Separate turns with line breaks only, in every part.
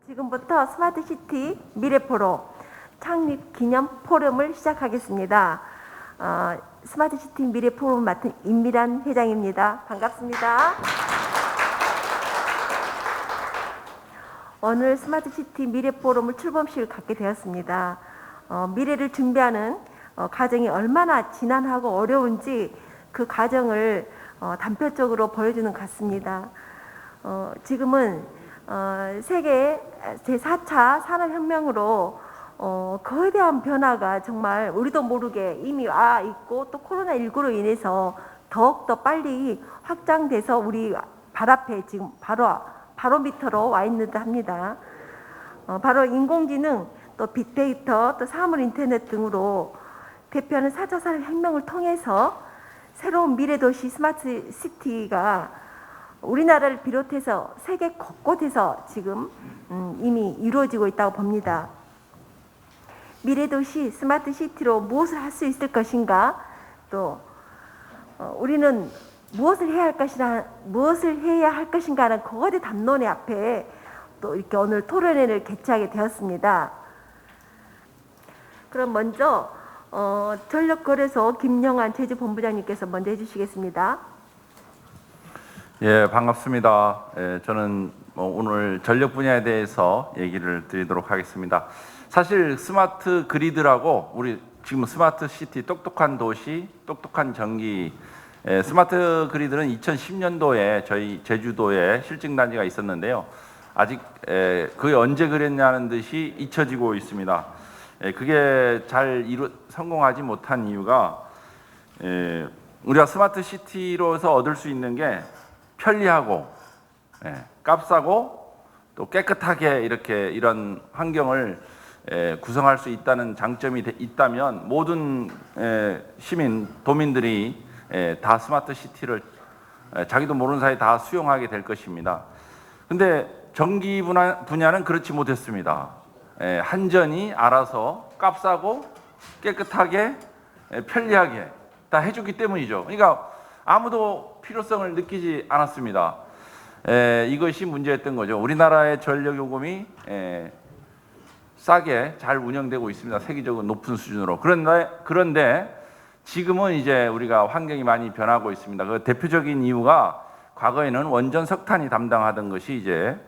지금부터 스마트시티 미래포럼 창립 기념 포럼을 시작하겠습니다. 스마트시티 미래포럼 맡은 임미란 회장입니다. 반갑습니다. 오늘 스마트시티 미래포럼을 출범식을 갖게 되었습니다. 미래를 준비하는 과정이 얼마나 지난하고 어려운지 그 과정을 단편적으로 보여주는 것 같습니다. 지금은 세계 제4차 산업혁명으로 거대한 변화가 정말 우리도 모르게 이미 와 있고 또 코로나19로 인해서 더욱더 빨리 확장돼서 우리 발 앞에 지금 바로 밑으로 와 있는 듯 합니다. 바로 인공지능, 또 빅데이터, 또 사물 인터넷 등으로 대표하는 4차 산업혁명을 통해서 새로운 미래도시 스마트 시티가 우리나라를 비롯해서 세계 곳곳에서 지금 이미 이루어지고 있다고 봅니다. 미래도시 스마트 시티로 무엇을 할 수 있을 것인가, 또 우리는 무엇을 해야 할 것인가는 거대 담론의 앞에 또 이렇게 오늘 토론회를 개최하게 되었습니다. 그럼 먼저 전력거래소 김영환 제주본부장님께서 먼저 해주시겠습니다.
예, 반갑습니다. 저는 오늘 전력 분야에 대해서 얘기를 드리도록 하겠습니다. 사실 스마트 그리드라고 우리 지금 스마트 시티, 똑똑한 도시, 똑똑한 전기, 스마트 그리드는 2010년도에 저희 제주도에 실증단지가 있었는데요. 아직 그게 언제 그랬냐는 듯이 잊혀지고 있습니다. 그게 잘 성공하지 못한 이유가 우리가 스마트 시티로서 얻을 수 있는 게 편리하고 값싸고 또 깨끗하게 이런 환경을 구성할 수 있다는 장점이 있다면 모든 도민들이 다 스마트 시티를 자기도 모르는 사이에 다 수용하게 될 것입니다. 근데 전기 분야는 그렇지 못했습니다. 한전이 알아서 값싸고 깨끗하게 편리하게 다 해주기 때문이죠. 그러니까 아무도 필요성을 느끼지 않았습니다. 이것이 문제였던 거죠. 우리나라의 전력 요금이 싸게 잘 운영되고 있습니다. 세계적으로 높은 수준으로. 그런데 지금은 이제 우리가 환경이 많이 변하고 있습니다. 그 대표적인 이유가 과거에는 원전 석탄이 담당하던 것이 이제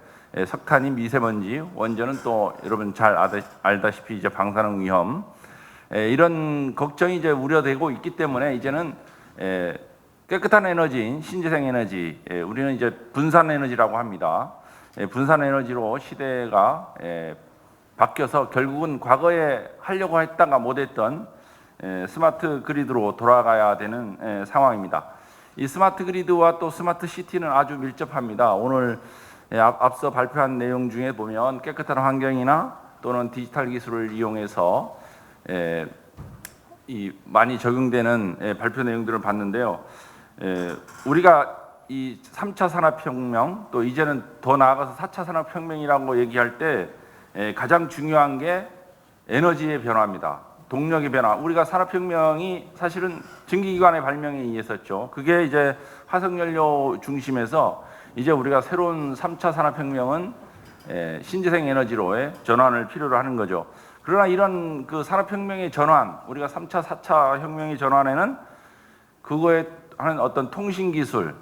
석탄이 미세먼지, 원전은 또 여러분 잘 알다시피 이제 방사능 위험, 이런 걱정이 이제 우려되고 있기 때문에 이제는 깨끗한 에너지인 신재생 에너지, 우리는 이제 분산 에너지라고 합니다. 분산 에너지로 시대가 바뀌어서 결국은 과거에 하려고 했다가 못했던 스마트 그리드로 돌아가야 되는 상황입니다. 이 스마트 그리드와 또 스마트 시티는 아주 밀접합니다. 오늘 앞서 발표한 내용 중에 보면 깨끗한 환경이나 또는 디지털 기술을 이용해서 많이 적용되는 발표 내용들을 봤는데요. 우리가 이 3차 산업혁명, 또 이제는 더 나아가서 4차 산업혁명이라고 얘기할 때 가장 중요한 게 에너지의 변화입니다. 동력의 변화. 우리가 산업혁명이 사실은 전기기관의 발명에 의했었죠. 그게 이제 화석연료 중심에서 이제 우리가 새로운 3차 산업혁명은 신재생 에너지로의 전환을 필요로 하는 거죠. 그러나 이런 그 산업혁명의 전환, 우리가 3차, 4차 혁명의 전환에는 그거에 하는 어떤 통신기술,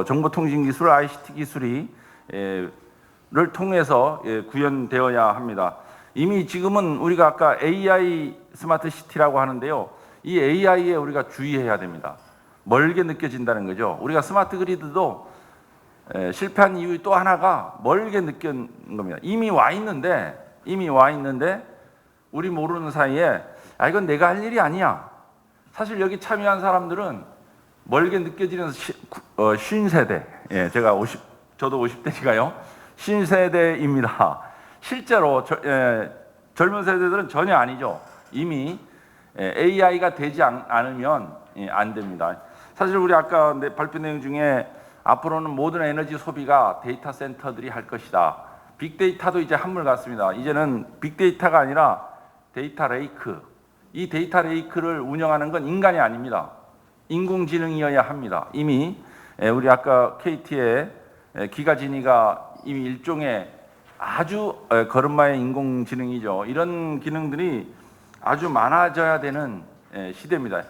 정보통신기술, ICT 기술이 를 통해서 구현되어야 합니다. 이미 지금은 우리가 아까 AI 스마트 시티라고 하는데요. 이 AI에 우리가 주의해야 됩니다. 멀게 느껴진다는 거죠. 우리가 스마트 그리드도 실패한 이유 또 하나가 멀게 느낀 겁니다. 이미 와 있는데 우리 모르는 사이에 이건 내가 할 일이 아니야. 사실 여기 참여한 사람들은 멀게 느껴지는 신세대, 저도 50대니까요. 신세대입니다. 실제로 젊은 세대들은 전혀 아니죠. 이미 AI가 되지 않으면 안 됩니다. 사실 우리 아까 발표 내용 중에 앞으로는 모든 에너지 소비가 데이터 센터들이 할 것이다. 빅데이터도 이제 한물 같습니다. 이제는 빅데이터가 아니라 데이터 레이크. 이 데이터 레이크를 운영하는 건 인간이 아닙니다. 인공지능이어야 합니다. 이미 우리 아까 KT의 기가진이가 이미 일종의 아주 걸음마의 인공지능이죠. 이런 기능들이 아주 많아져야 되는 시대입니다.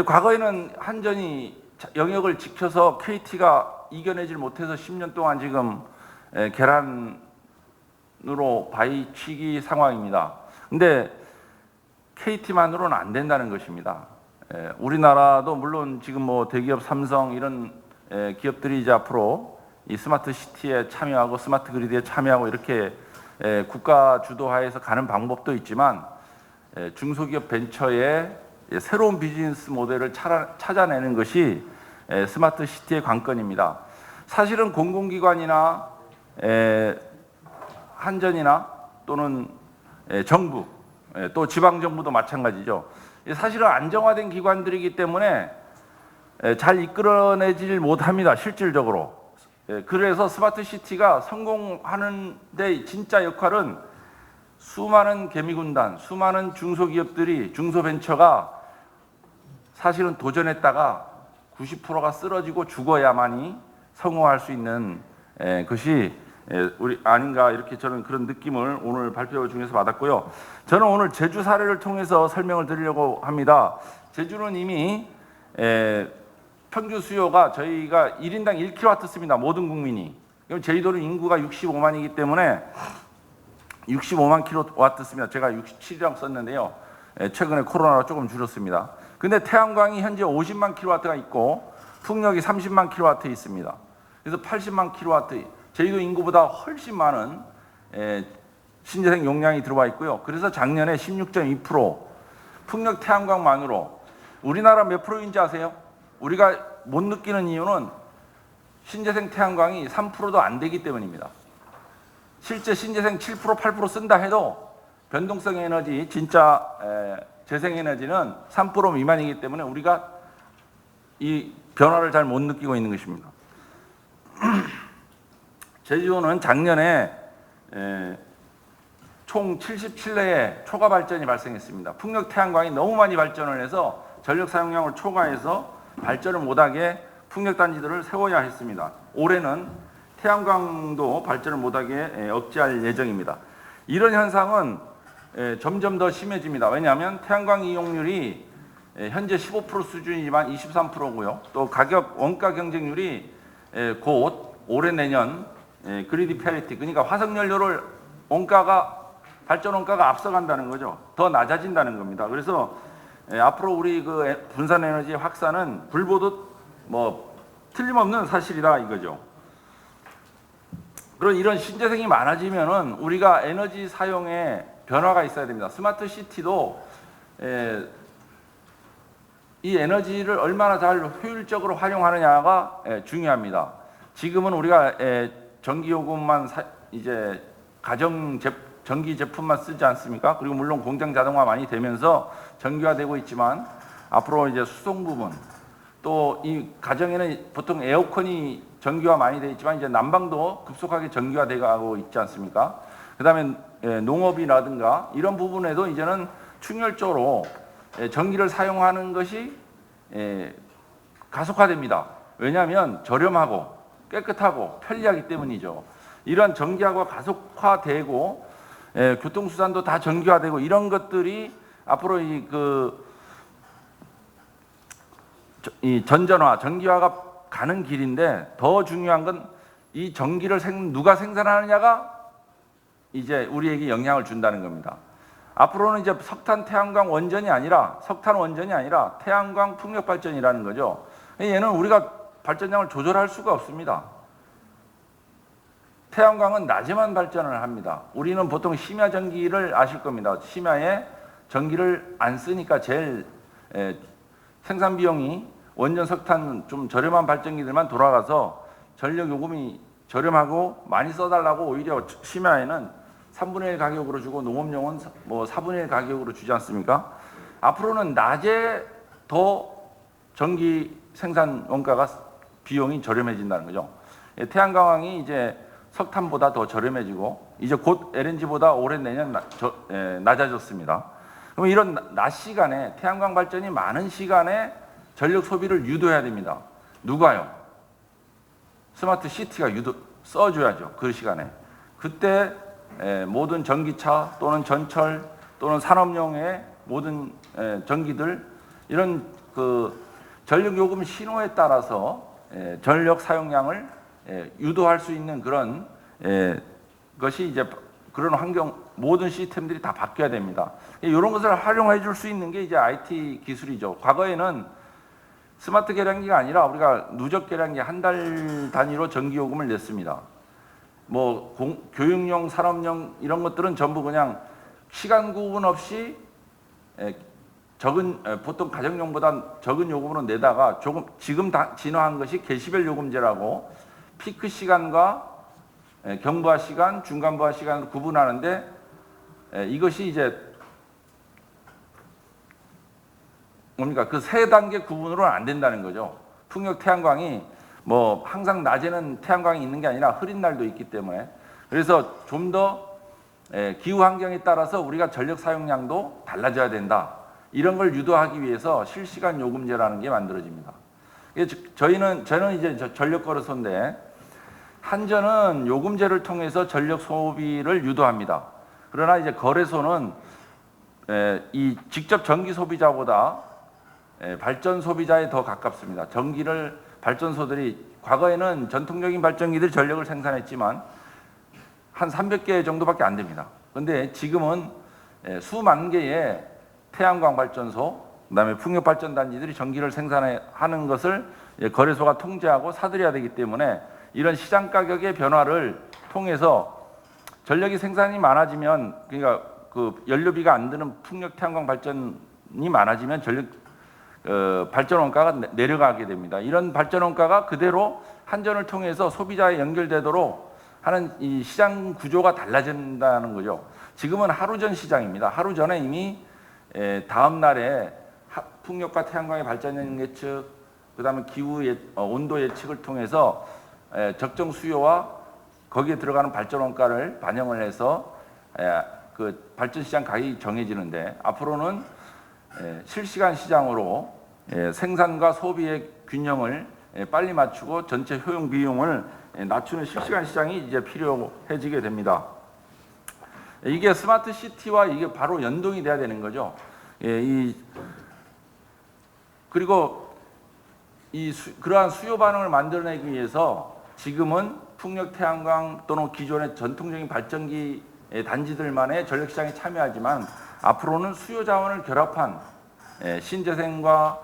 과거에는 한전이 영역을 지켜서 KT가 이겨내질 못해서 10년 동안 지금 계란으로 바위치기 상황입니다. 근데 KT만으로는 안 된다는 것입니다. 우리나라도 물론 지금 뭐 대기업 삼성 이런 기업들이 이제 앞으로 이 스마트 시티에 참여하고 스마트 그리드에 참여하고 이렇게 국가 주도하에서 가는 방법도 있지만 중소기업 벤처의 새로운 비즈니스 모델을 찾아내는 것이 스마트 시티의 관건입니다. 사실은 공공기관이나 한전이나 또는 정부 또 지방정부도 마찬가지죠. 사실은 안정화된 기관들이기 때문에 잘 이끌어내질 못합니다. 실질적으로. 그래서 스마트 시티가 성공하는 데 진짜 역할은 수많은 개미군단, 수많은 중소기업들이 중소벤처가 사실은 도전했다가 90%가 쓰러지고 죽어야만이 성공할 수 있는 것이 우리 아닌가 이렇게 저는 그런 느낌을 오늘 발표 중에서 받았고요. 저는 오늘 제주 사례를 통해서 설명을 드리려고 합니다. 제주는 이미 평균 수요가 저희가 1인당 1kW 씁니다. 모든 국민이. 그럼 제주도는 인구가 65만이기 때문에 65만 kW 씁니다. 제가 67이라고 썼는데요. 최근에 코로나로 조금 줄었습니다. 근데 태양광이 현재 50만 kW가 있고 풍력이 30만 kW 있습니다. 그래서 80만 kW, 제주도 인구보다 훨씬 많은 신재생 용량이 들어와 있고요. 그래서 작년에 16.2% 풍력 태양광만으로 우리나라 몇 프로인지 아세요? 우리가 못 느끼는 이유는 신재생 태양광이 3%도 안 되기 때문입니다. 실제 신재생 7%, 8% 쓴다 해도 변동성 에너지, 진짜 재생에너지는 3% 미만이기 때문에 우리가 이 변화를 잘 못 느끼고 있는 것입니다. 제주도는 작년에 총 77회의 초과 발전이 발생했습니다. 풍력 태양광이 너무 많이 발전을 해서 전력 사용량을 초과해서 발전을 못하게 풍력단지들을 세워야 했습니다. 올해는 태양광도 발전을 못하게 억제할 예정입니다. 이런 현상은 점점 더 심해집니다. 왜냐하면 태양광 이용률이 현재 15% 수준이지만 23%고요. 또 가격 원가 경쟁률이 곧 올해 내년 그리드 패리티, 그러니까 화석연료를 발전 원가가 앞서간다는 거죠. 더 낮아진다는 겁니다. 그래서 앞으로 우리 그 분산 에너지 확산은 불 보듯 뭐 틀림없는 사실이다 이거죠. 그런 이런 신재생이 많아지면은 우리가 에너지 사용에 변화가 있어야 됩니다. 스마트 시티도 이 에너지를 얼마나 잘 효율적으로 활용하느냐가 중요합니다. 지금은 우리가 전기요금만 이제 전기 제품만 쓰지 않습니까? 그리고 물론 공장 자동화 많이 되면서 전기화되고 있지만 앞으로 이제 수송 부분 또 이 가정에는 보통 에어컨이 전기화 많이 돼 있지만 이제 난방도 급속하게 전기화되고 있지 않습니까? 그다음에 농업이라든가 이런 부분에도 이제는 충혈적으로 전기를 사용하는 것이 가속화됩니다. 왜냐하면 저렴하고 깨끗하고 편리하기 때문이죠. 이런 전기화가 가속화되고 교통수단도 다 전기화되고 이런 것들이 앞으로 이 전전화, 전기화가 가는 길인데 더 중요한 건 이 전기를 누가 생산하느냐가 이제 우리에게 영향을 준다는 겁니다. 앞으로는 이제 석탄 원전이 아니라 태양광 풍력 발전이라는 거죠. 얘는 우리가 발전량을 조절할 수가 없습니다. 태양광은 낮에만 발전을 합니다. 우리는 보통 심야 전기를 아실 겁니다. 심야에 전기를 안 쓰니까 제일 생산 비용이 원전 석탄 좀 저렴한 발전기들만 돌아가서 전력 요금이 저렴하고 많이 써달라고 오히려 심야에는 3분의 1 가격으로 주고 농업용은 뭐 4분의 1 가격으로 주지 않습니까? 앞으로는 낮에 더 전기 생산 원가가 비용이 저렴해진다는 거죠. 태양광이 이제 석탄보다 더 저렴해지고 이제 곧 LNG보다 올해 내년 낮아졌습니다. 그럼 이런 낮 시간에 태양광 발전이 많은 시간에 전력 소비를 유도해야 됩니다. 누가요? 스마트 시티가 써줘야죠. 그 시간에. 그때 모든 전기차 또는 전철 또는 산업용의 모든 전기들 이런 그 전력 요금 신호에 따라서 전력 사용량을 유도할 수 있는 그런 것이 이제 그런 환경 모든 시스템들이 다 바뀌어야 됩니다. 이런 것을 활용해 줄 수 있는 게 이제 IT 기술이죠. 과거에는 스마트 계량기가 아니라 우리가 누적 계량기 한 달 단위로 전기 요금을 냈습니다. 뭐 교육용, 산업용 이런 것들은 전부 그냥 시간 구분 없이 적은 보통 가정용보다 적은 요금으로 내다가 조금 지금 진화한 것이 개시별 요금제라고 피크 시간과 경부하 시간, 중간부하 시간을 구분하는데 이것이 이제 뭡니까? 그 세 단계 구분으로는 안 된다는 거죠. 풍력 태양광이 뭐 항상 낮에는 태양광이 있는 게 아니라 흐린 날도 있기 때문에 그래서 좀 더 기후 환경에 따라서 우리가 전력 사용량도 달라져야 된다. 이런 걸 유도하기 위해서 실시간 요금제라는 게 만들어집니다. 저는 이제 전력 거래소인데 한전은 요금제를 통해서 전력 소비를 유도합니다. 그러나 이제 거래소는 이 직접 전기 소비자보다 발전 소비자에 더 가깝습니다. 전기를 발전소들이 과거에는 전통적인 발전기들이 전력을 생산했지만 한 300개 정도밖에 안 됩니다. 그런데 지금은 수만 개의 태양광 발전소, 그다음에 풍력 발전 단지들이 전기를 생산하는 것을 거래소가 통제하고 사들여야 되기 때문에 이런 시장 가격의 변화를 통해서 전력이 생산이 많아지면 그러니까 그 연료비가 안 드는 풍력 태양광 발전이 많아지면 전력 발전 원가가 내려가게 됩니다. 이런 발전 원가가 그대로 한전을 통해서 소비자에 연결되도록 하는 이 시장 구조가 달라진다는 거죠. 지금은 하루 전 시장입니다. 하루 전에 이미 다음 날에 풍력과 태양광의 발전 예측, 그다음에 기후 온도 예측을 통해서 적정 수요와 거기에 들어가는 발전 원가를 반영을 해서 그 발전 시장 가격이 정해지는데 앞으로는 실시간 시장으로 생산과 소비의 균형을 빨리 맞추고 전체 효용 비용을 낮추는 실시간 시장이 이제 필요해지게 됩니다. 이게 스마트 시티와 이게 바로 연동이 돼야 되는 거죠. 그리고 그러한 수요 반응을 만들어내기 위해서 지금은 풍력 태양광 또는 기존의 전통적인 발전기 단지들만의 전력 시장에 참여하지만 앞으로는 수요 자원을 결합한 신재생과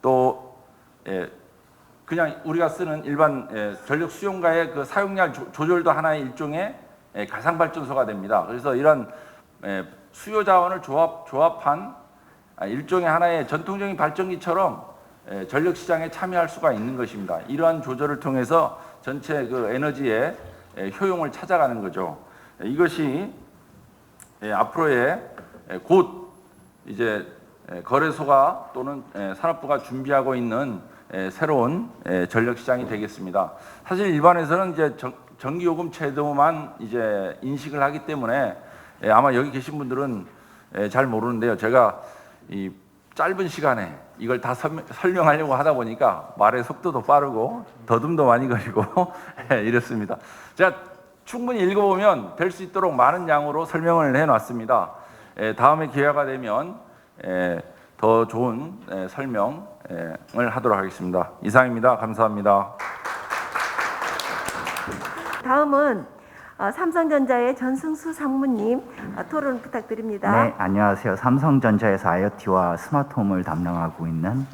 또 그냥 우리가 쓰는 일반 전력 수용가의 그 사용량 조절도 하나의 일종의 가상 발전소가 됩니다. 그래서 이런 수요 자원을 조합한 일종의 하나의 전통적인 발전기처럼 전력 시장에 참여할 수가 있는 것입니다. 이러한 조절을 통해서 전체 그 에너지의 효용을 찾아가는 거죠. 이것이 앞으로의 곧 이제 거래소가 또는 산업부가 준비하고 있는 새로운 전력 시장이 되겠습니다. 사실 일반에서는 이제 전기요금 제도만 이제 인식을 하기 때문에 아마 여기 계신 분들은 잘 모르는데요. 제가 이 짧은 시간에 이걸 다 설명하려고 하다 보니까 말의 속도도 빠르고 더듬도 많이 걸리고 이렇습니다. 제가 충분히 읽어보면 될 수 있도록 많은 양으로 설명을 해놨습니다. 다음에 기회가 되면 더 좋은 설명을 하도록 하겠습니다. 이상입니다. 감사합니다.
다음은 삼성전자의 전승수 상무님 토론 부탁드립니다.
네, 안녕하세요. 삼성전자에서 IoT와 스마트홈을 담당하고 있는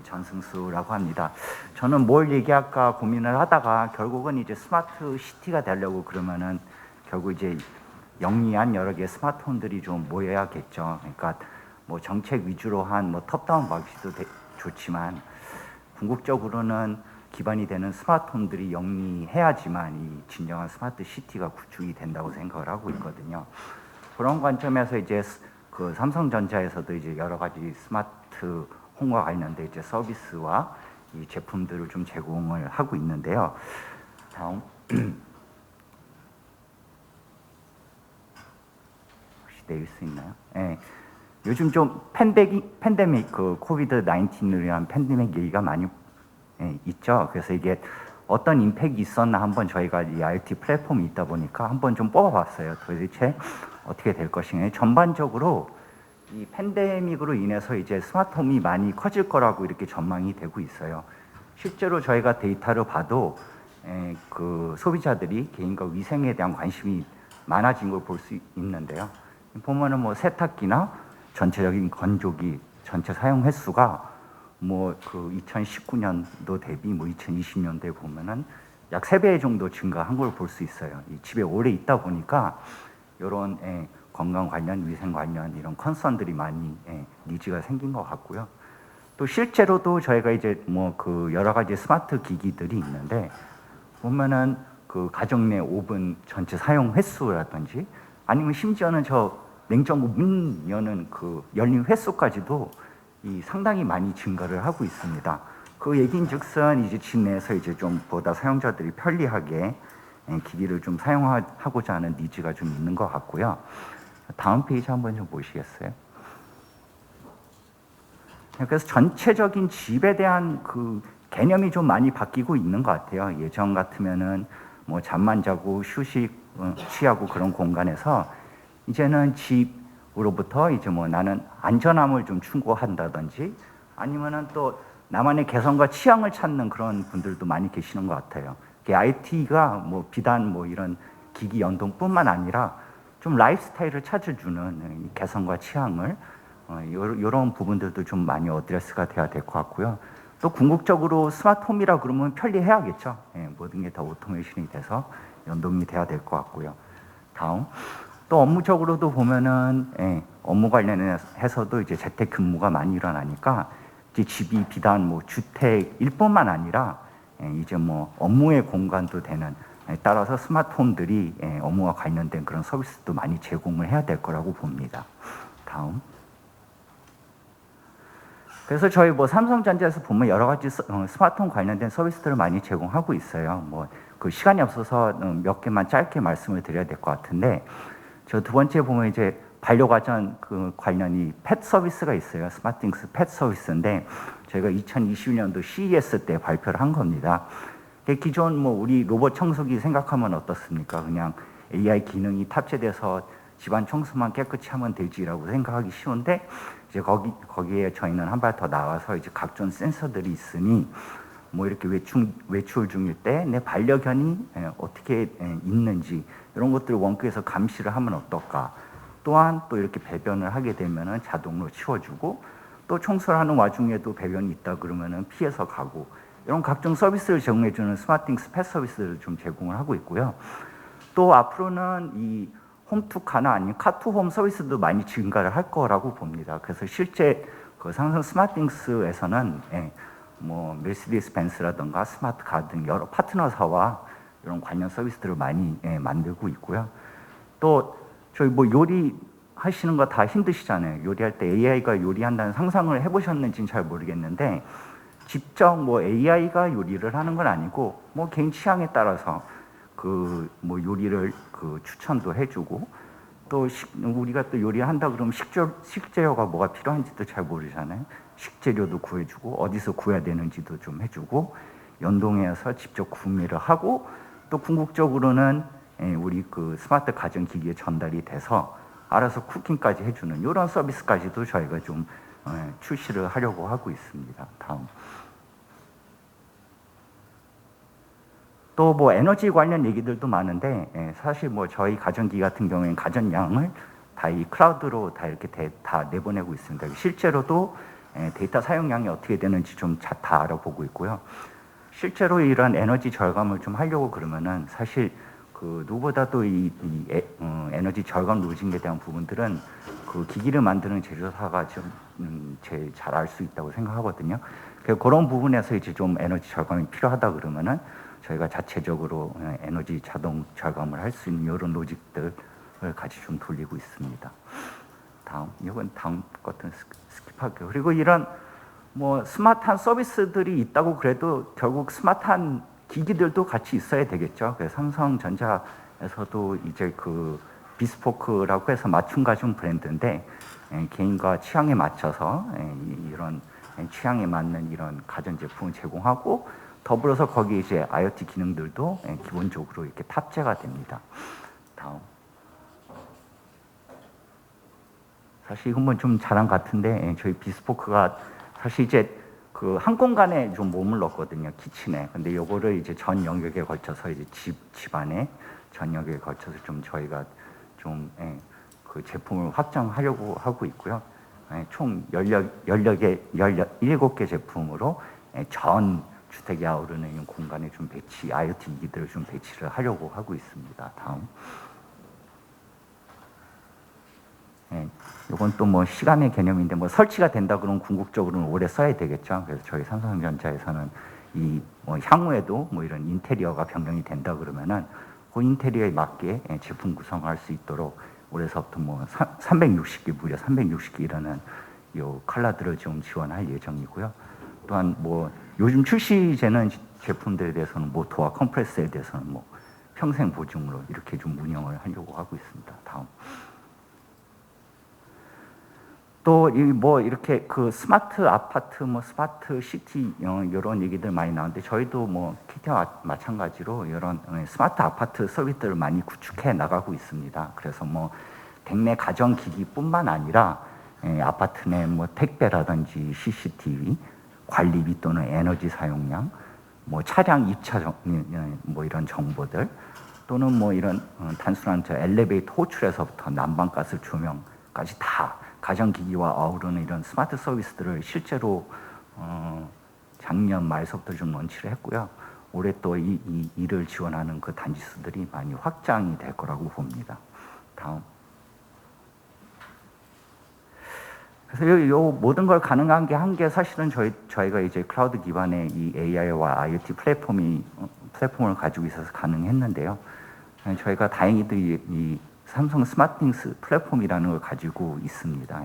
전승수라고 합니다. 저는 뭘 얘기할까 고민을 하다가 결국은 이제 스마트 시티가 되려고 그러면은 결국 이제 영리한 여러 개의 스마트홈들이 좀 모여야겠죠. 그러니까 뭐 정책 위주로 한 뭐 톱다운 방식도 좋지만 궁극적으로는 기반이 되는 스마트홈들이 영리해야지만 이 진정한 스마트 시티가 구축이 된다고 생각을 하고 있거든요. 그런 관점에서 이제 그 삼성전자에서도 이제 여러 가지 스마트 홈과 관련된 이제 서비스와 이 제품들을 좀 제공을 하고 있는데요. 다음 혹시 내릴 수 있나요? 네. 요즘 좀 팬데믹 그 코비드 19을 위한 팬데믹 얘기가 많이 있죠. 그래서 이게 어떤 임팩이 있었나 한번 저희가 이 IoT 플랫폼이 있다 보니까 한번 좀 뽑아봤어요. 도대체 어떻게 될 것인가. 전반적으로 이 팬데믹으로 인해서 이제 스마트홈이 많이 커질 거라고 이렇게 전망이 되고 있어요. 실제로 저희가 데이터를 봐도 그 소비자들이 개인과 위생에 대한 관심이 많아진 걸 볼 수 있는데요. 보면은 뭐 세탁기나 전체적인 건조기 전체 사용 횟수가 뭐 그 2019년도 대비 뭐 2020년도에 보면은 약 3배 정도 증가한 걸 볼 수 있어요. 이 집에 오래 있다 보니까 이런 건강 관련, 위생 관련 이런 컨선들이 많이 니즈가 생긴 것 같고요. 또 실제로도 저희가 이제 뭐 그 여러 가지 스마트 기기들이 있는데 보면은 그 가정 내 오븐 전체 사용 횟수라든지 아니면 심지어는 저 냉장고 문 여는 그 열린 횟수까지도 이 상당히 많이 증가를 하고 있습니다. 그 얘기인즉슨 이제 집 내에서 이제 좀 보다 사용자들이 편리하게 기기를 좀 사용하고자 하는 니즈가 좀 있는 것 같고요. 다음 페이지 한번 좀 보시겠어요? 그래서 전체적인 집에 대한 그 개념이 좀 많이 바뀌고 있는 것 같아요. 예전 같으면은 뭐 잠만 자고 휴식 취하고 그런 공간에서 이제는 집으로부터 이제 뭐 나는 안전함을 좀 추구한다든지 아니면은 또 나만의 개성과 취향을 찾는 그런 분들도 많이 계시는 것 같아요. IT가 뭐 비단 뭐 이런 기기 연동뿐만 아니라 좀 라이프 스타일을 찾아주는 개성과 취향을 이런 부분들도 좀 많이 어드레스가 돼야 될 것 같고요. 또 궁극적으로 스마트홈이라 그러면 편리해야겠죠. 모든 게 다 오토메이션이 돼서 연동이 돼야 될 것 같고요. 다음. 또 업무적으로도 보면은 업무 관련해서도 이제 재택 근무가 많이 일어나니까 이제 집이 비단 뭐 주택일 뿐만 아니라 이제 뭐 업무의 공간도 되는 따라서 스마트홈들이 업무와 관련된 그런 서비스도 많이 제공을 해야 될 거라고 봅니다. 다음. 그래서 저희 뭐 삼성전자에서 보면 여러 가지 스마트홈 관련된 서비스들을 많이 제공하고 있어요. 뭐 그 시간이 없어서 몇 개만 짧게 말씀을 드려야 될 것 같은데 저 두 번째 보면 이제 반려가전 그 관련이 펫 서비스가 있어요. 스마트띵스 펫 서비스인데 저희가 2021년도 CES 때 발표를 한 겁니다. 기존 뭐 우리 로봇 청소기 생각하면 어떻습니까? 그냥 AI 기능이 탑재돼서 집안 청소만 깨끗이 하면 되지라고 생각하기 쉬운데 이제 거기에 저희는 한 발 더 나와서 이제 각종 센서들이 있으니 뭐 이렇게 외출 중일 때 내 반려견이 어떻게 있는지 이런 것들을 원격에서 감시를 하면 어떨까? 또한 또 이렇게 배변을 하게 되면은 자동으로 치워주고 또 청소를 하는 와중에도 배변이 있다 그러면은 피해서 가고 이런 각종 서비스를 제공해주는 스마트띵스 펫 서비스를 좀 제공을 하고 있고요. 또 앞으로는 이 홈투카나 아니면 카투홈 서비스도 많이 증가를 할 거라고 봅니다. 그래서 실제 그 삼성 스마트띵스에서는 뭐 메르세데스 벤츠라든가 스마트카 등 여러 파트너사와 이런 관련 서비스들을 많이 만들고 있고요. 또 저희 뭐 요리 하시는 거 다 힘드시잖아요. 요리할 때 AI가 요리한다는 상상을 해보셨는지는 잘 모르겠는데 직접 뭐 AI가 요리를 하는 건 아니고 뭐 개인 취향에 따라서 그 뭐 요리를 그 추천도 해주고 또 우리가 또 요리한다 그러면 식재료가 뭐가 필요한지도 잘 모르잖아요. 식재료도 구해주고 어디서 구해야 되는지도 좀 해주고 연동해서 직접 구매를 하고 또 궁극적으로는 우리 그 스마트 가전기기에 전달이 돼서 알아서 쿠킹까지 해주는 이런 서비스까지도 저희가 좀 출시를 하려고 하고 있습니다. 다음. 또 뭐 에너지 관련 얘기들도 많은데 사실 뭐 저희 가전기 같은 경우에는 가전량을 다 이 클라우드로 다 이렇게 다 내보내고 있습니다. 실제로도 데이터 사용량이 어떻게 되는지 좀 다 알아보고 있고요. 실제로 이런 에너지 절감을 좀 하려고 그러면은 사실 그 누구보다도 이 에너지 절감 로직에 대한 부분들은 그 기기를 만드는 제조사가 좀 제일 잘 알 수 있다고 생각하거든요. 그런 부분에서 이제 좀 에너지 절감이 필요하다 그러면은 저희가 자체적으로 에너지 자동 절감을 할 수 있는 이런 로직들을 같이 좀 돌리고 있습니다. 다음, 이건 다음 것들은 스킵할게요. 그리고 이런 뭐 스마트한 서비스들이 있다고 그래도 결국 스마트한 기기들도 같이 있어야 되겠죠. 그래서 삼성전자에서도 이제 그 비스포크라고 해서 맞춤 가전 브랜드인데 개인과 취향에 맞춰서 이런 취향에 맞는 이런 가전 제품을 제공하고 더불어서 거기 이제 IoT 기능들도 기본적으로 이렇게 탑재가 됩니다. 다음. 사실 이건 뭐 좀 자랑 같은데 저희 비스포크가 사실 이제 그 한 공간에 좀 몸을 넣었거든요, 키친에. 근데 요거를 이제 전 영역에 걸쳐서 이제 집안에 전 영역에 걸쳐서 좀 저희가 좀 그 제품을 확장하려고 하고 있고요. 총 17개 제품으로 전 주택에 아우르는 공간에 좀 IoT 기기들을 좀 배치를 하려고 하고 있습니다. 다음. 이건 또 뭐 시간의 개념인데 뭐 설치가 된다 그러면 궁극적으로는 오래 써야 되겠죠. 그래서 저희 삼성전자에서는 이 뭐 향후에도 뭐 이런 인테리어가 변경이 된다 그러면은 그 인테리어에 맞게 제품 구성할 수 있도록 올해서부터 뭐 360개 무려 360개라는 요 컬러들을 좀 지원할 예정이고요. 또한 뭐 요즘 출시되는 제품들에 대해서는 모터와 컴프레서에 대해서는 뭐 평생 보증으로 이렇게 좀 운영을 하려고 하고 있습니다. 다음. 또 이 뭐 이렇게 그 스마트 아파트, 뭐 스마트 시티 이런 얘기들 많이 나오는데 저희도 뭐 KT와 마찬가지로 이런 스마트 아파트 서비스들을 많이 구축해 나가고 있습니다. 그래서 뭐 대내 가전 기기뿐만 아니라 아파트 내 뭐 택배라든지 CCTV, 관리비 또는 에너지 사용량, 뭐 차량 입차 뭐 이런 정보들 또는 뭐 이런 단순한 엘리베이터 호출에서부터 난방가스 조명까지 다 가전기기와 어우르는 이런 스마트 서비스들을 실제로 작년 말서부터 좀 런치를 했고요. 올해 또 이 일을 지원하는 그 단지 수들이 많이 확장이 될 거라고 봅니다. 다음. 그래서 요 모든 걸 가능한 게 한 게 사실은 저희가 이제 클라우드 기반의 이 AI와 IoT 플랫폼을 가지고 있어서 가능했는데요. 저희가 다행히도 이 삼성 스마트띵스 플랫폼이라는 걸 가지고 있습니다.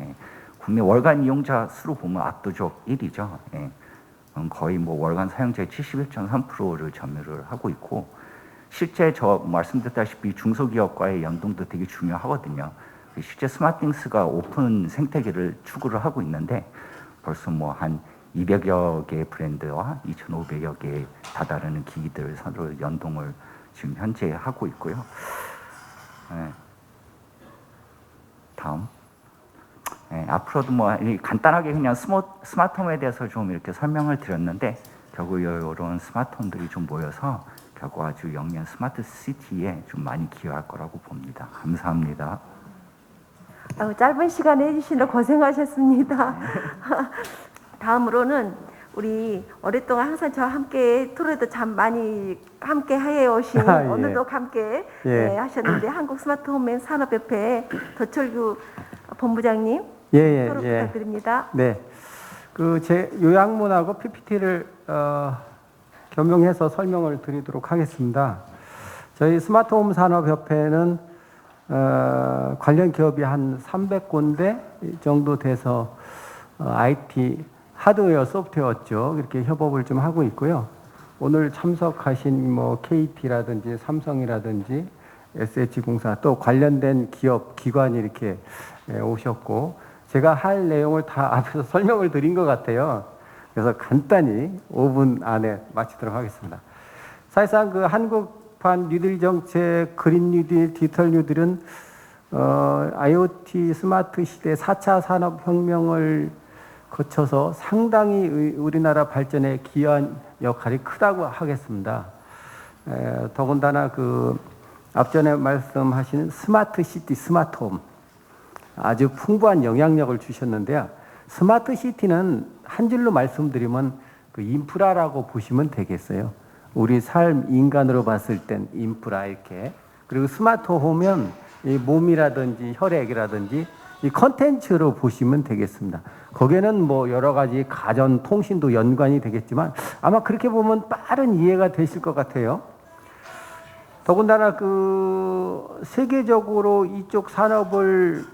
국내 월간 이용자 수로 보면 압도적 1위죠. 거의 뭐 월간 사용자의 71.3%를 점유를 하고 있고 실제 저 말씀드렸다시피 중소기업과의 연동도 되게 중요하거든요. 실제 스마트띵스가 오픈 생태계를 추구를 하고 있는데 벌써 뭐 한 200여 개의 브랜드와 2,500여 개에 다다르는 기기들 서로 연동을 지금 현재 하고 있고요. 다음. 앞으로도 뭐 간단하게 그냥 스마트홈에 대해서 좀 이렇게 설명을 드렸는데 결국 이런 스마트홈들이 좀 모여서 결국 아주 영리한 스마트 시티에 좀 많이 기여할 거라고 봅니다. 감사합니다.
짧은 시간에 해주시느라 고생하셨습니다. 다음으로는 우리 오랫동안 항상 저와 함께 토론도 참 많이 함께 해오신
예.
오늘도 함께
예.
하셨는데 한국 스마트홈 산업협회 도철규 본부장님 토론 부탁드립니다.
네, 그 제 요약문하고 PPT를 겸용해서 설명을 드리도록 하겠습니다. 저희 스마트홈 산업협회는 관련 기업이 한 300군데 정도 돼서 IT 하드웨어, 소프트웨어 쪽 이렇게 협업을 좀 하고 있고요. 오늘 참석하신 뭐 KT라든지 삼성이라든지 SH공사 또 관련된 기업, 기관이 이렇게 오셨고 제가 할 내용을 다 앞에서 설명을 드린 것 같아요. 그래서 간단히 5분 안에 마치도록 하겠습니다. 사실상 그 한국판 뉴딜 정책, 그린 뉴딜, 디지털 뉴딜은 IoT 스마트 시대 4차 산업혁명을 거쳐서 상당히 우리나라 발전에 기여한 역할이 크다고 하겠습니다. 더군다나 그 앞전에 말씀하신 스마트 시티, 스마트홈 아주 풍부한 영향력을 주셨는데요. 스마트 시티는 한 줄로 말씀드리면 그 인프라라고 보시면 되겠어요. 우리 삶 인간으로 봤을 땐 인프라 이렇게. 그리고 스마트홈은 이 몸이라든지 혈액이라든지 이 컨텐츠로 보시면 되겠습니다. 거기에는 뭐 여러 가지 가전 통신도 연관이 되겠지만 아마 그렇게 보면 빠른 이해가 되실 것 같아요. 더군다나 그 세계적으로 이쪽 산업을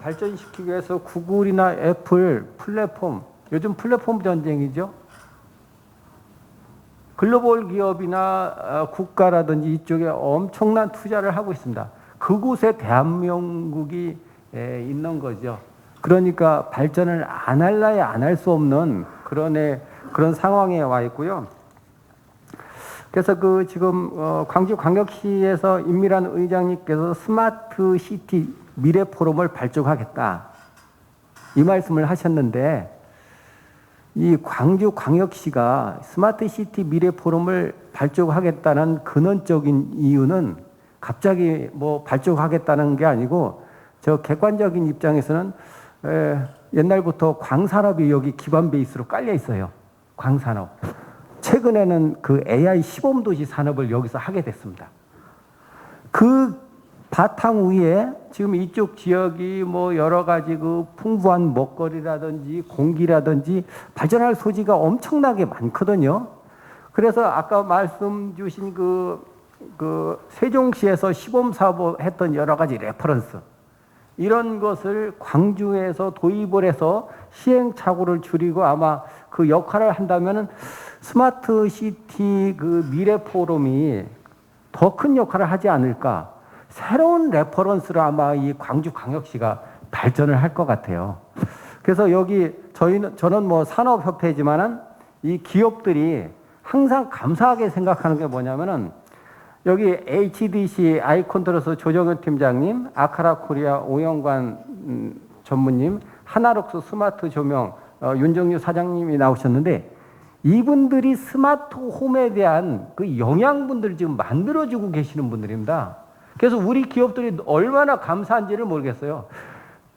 발전시키기 위해서 구글이나 애플 플랫폼, 요즘 플랫폼 전쟁이죠. 글로벌 기업이나 국가라든지 이쪽에 엄청난 투자를 하고 있습니다. 그곳에 대한민국이 있는 거죠. 그러니까 발전을 안 할라야 안 할 수 없는 그런 상황에 와 있고요. 그래서 그 지금 광주광역시에서 임미란 의장님께서 스마트 시티 미래 포럼을 발족하겠다 이 말씀을 하셨는데, 이 광주광역시가 스마트 시티 미래 포럼을 발족하겠다는 근원적인 이유는 갑자기 뭐 발족하겠다는 게 아니고, 저 객관적인 입장에서는 옛날부터 광산업이 여기 기반 베이스로 깔려 있어요. 광산업. 최근에는 그 AI 시범도시 산업을 여기서 하게 됐습니다. 그 바탕 위에 지금 이쪽 지역이 뭐 여러 가지 그 풍부한 먹거리라든지 공기라든지 발전할 소지가 엄청나게 많거든요. 그래서 아까 말씀 주신 그 세종시에서 시범 사업 했던 여러 가지 레퍼런스, 이런 것을 광주에서 도입을 해서 시행착오를 줄이고 아마 그 역할을 한다면은 스마트 시티 그 미래 포럼이 더 큰 역할을 하지 않을까. 새로운 레퍼런스로 아마 이 광주광역시가 발전을 할 것 같아요. 그래서 여기 저는 뭐 산업협회지만은 이 기업들이 항상 감사하게 생각하는 게 뭐냐면은, 여기 HDC 아이콘트로스 조정현 팀장님, 아카라 코리아 오영관 전무님, 하나록스 스마트 조명 윤정유 사장님이 나오셨는데, 이분들이 스마트 홈에 대한 그 영양분들을 지금 만들어주고 계시는 분들입니다. 그래서 우리 기업들이 얼마나 감사한지를 모르겠어요.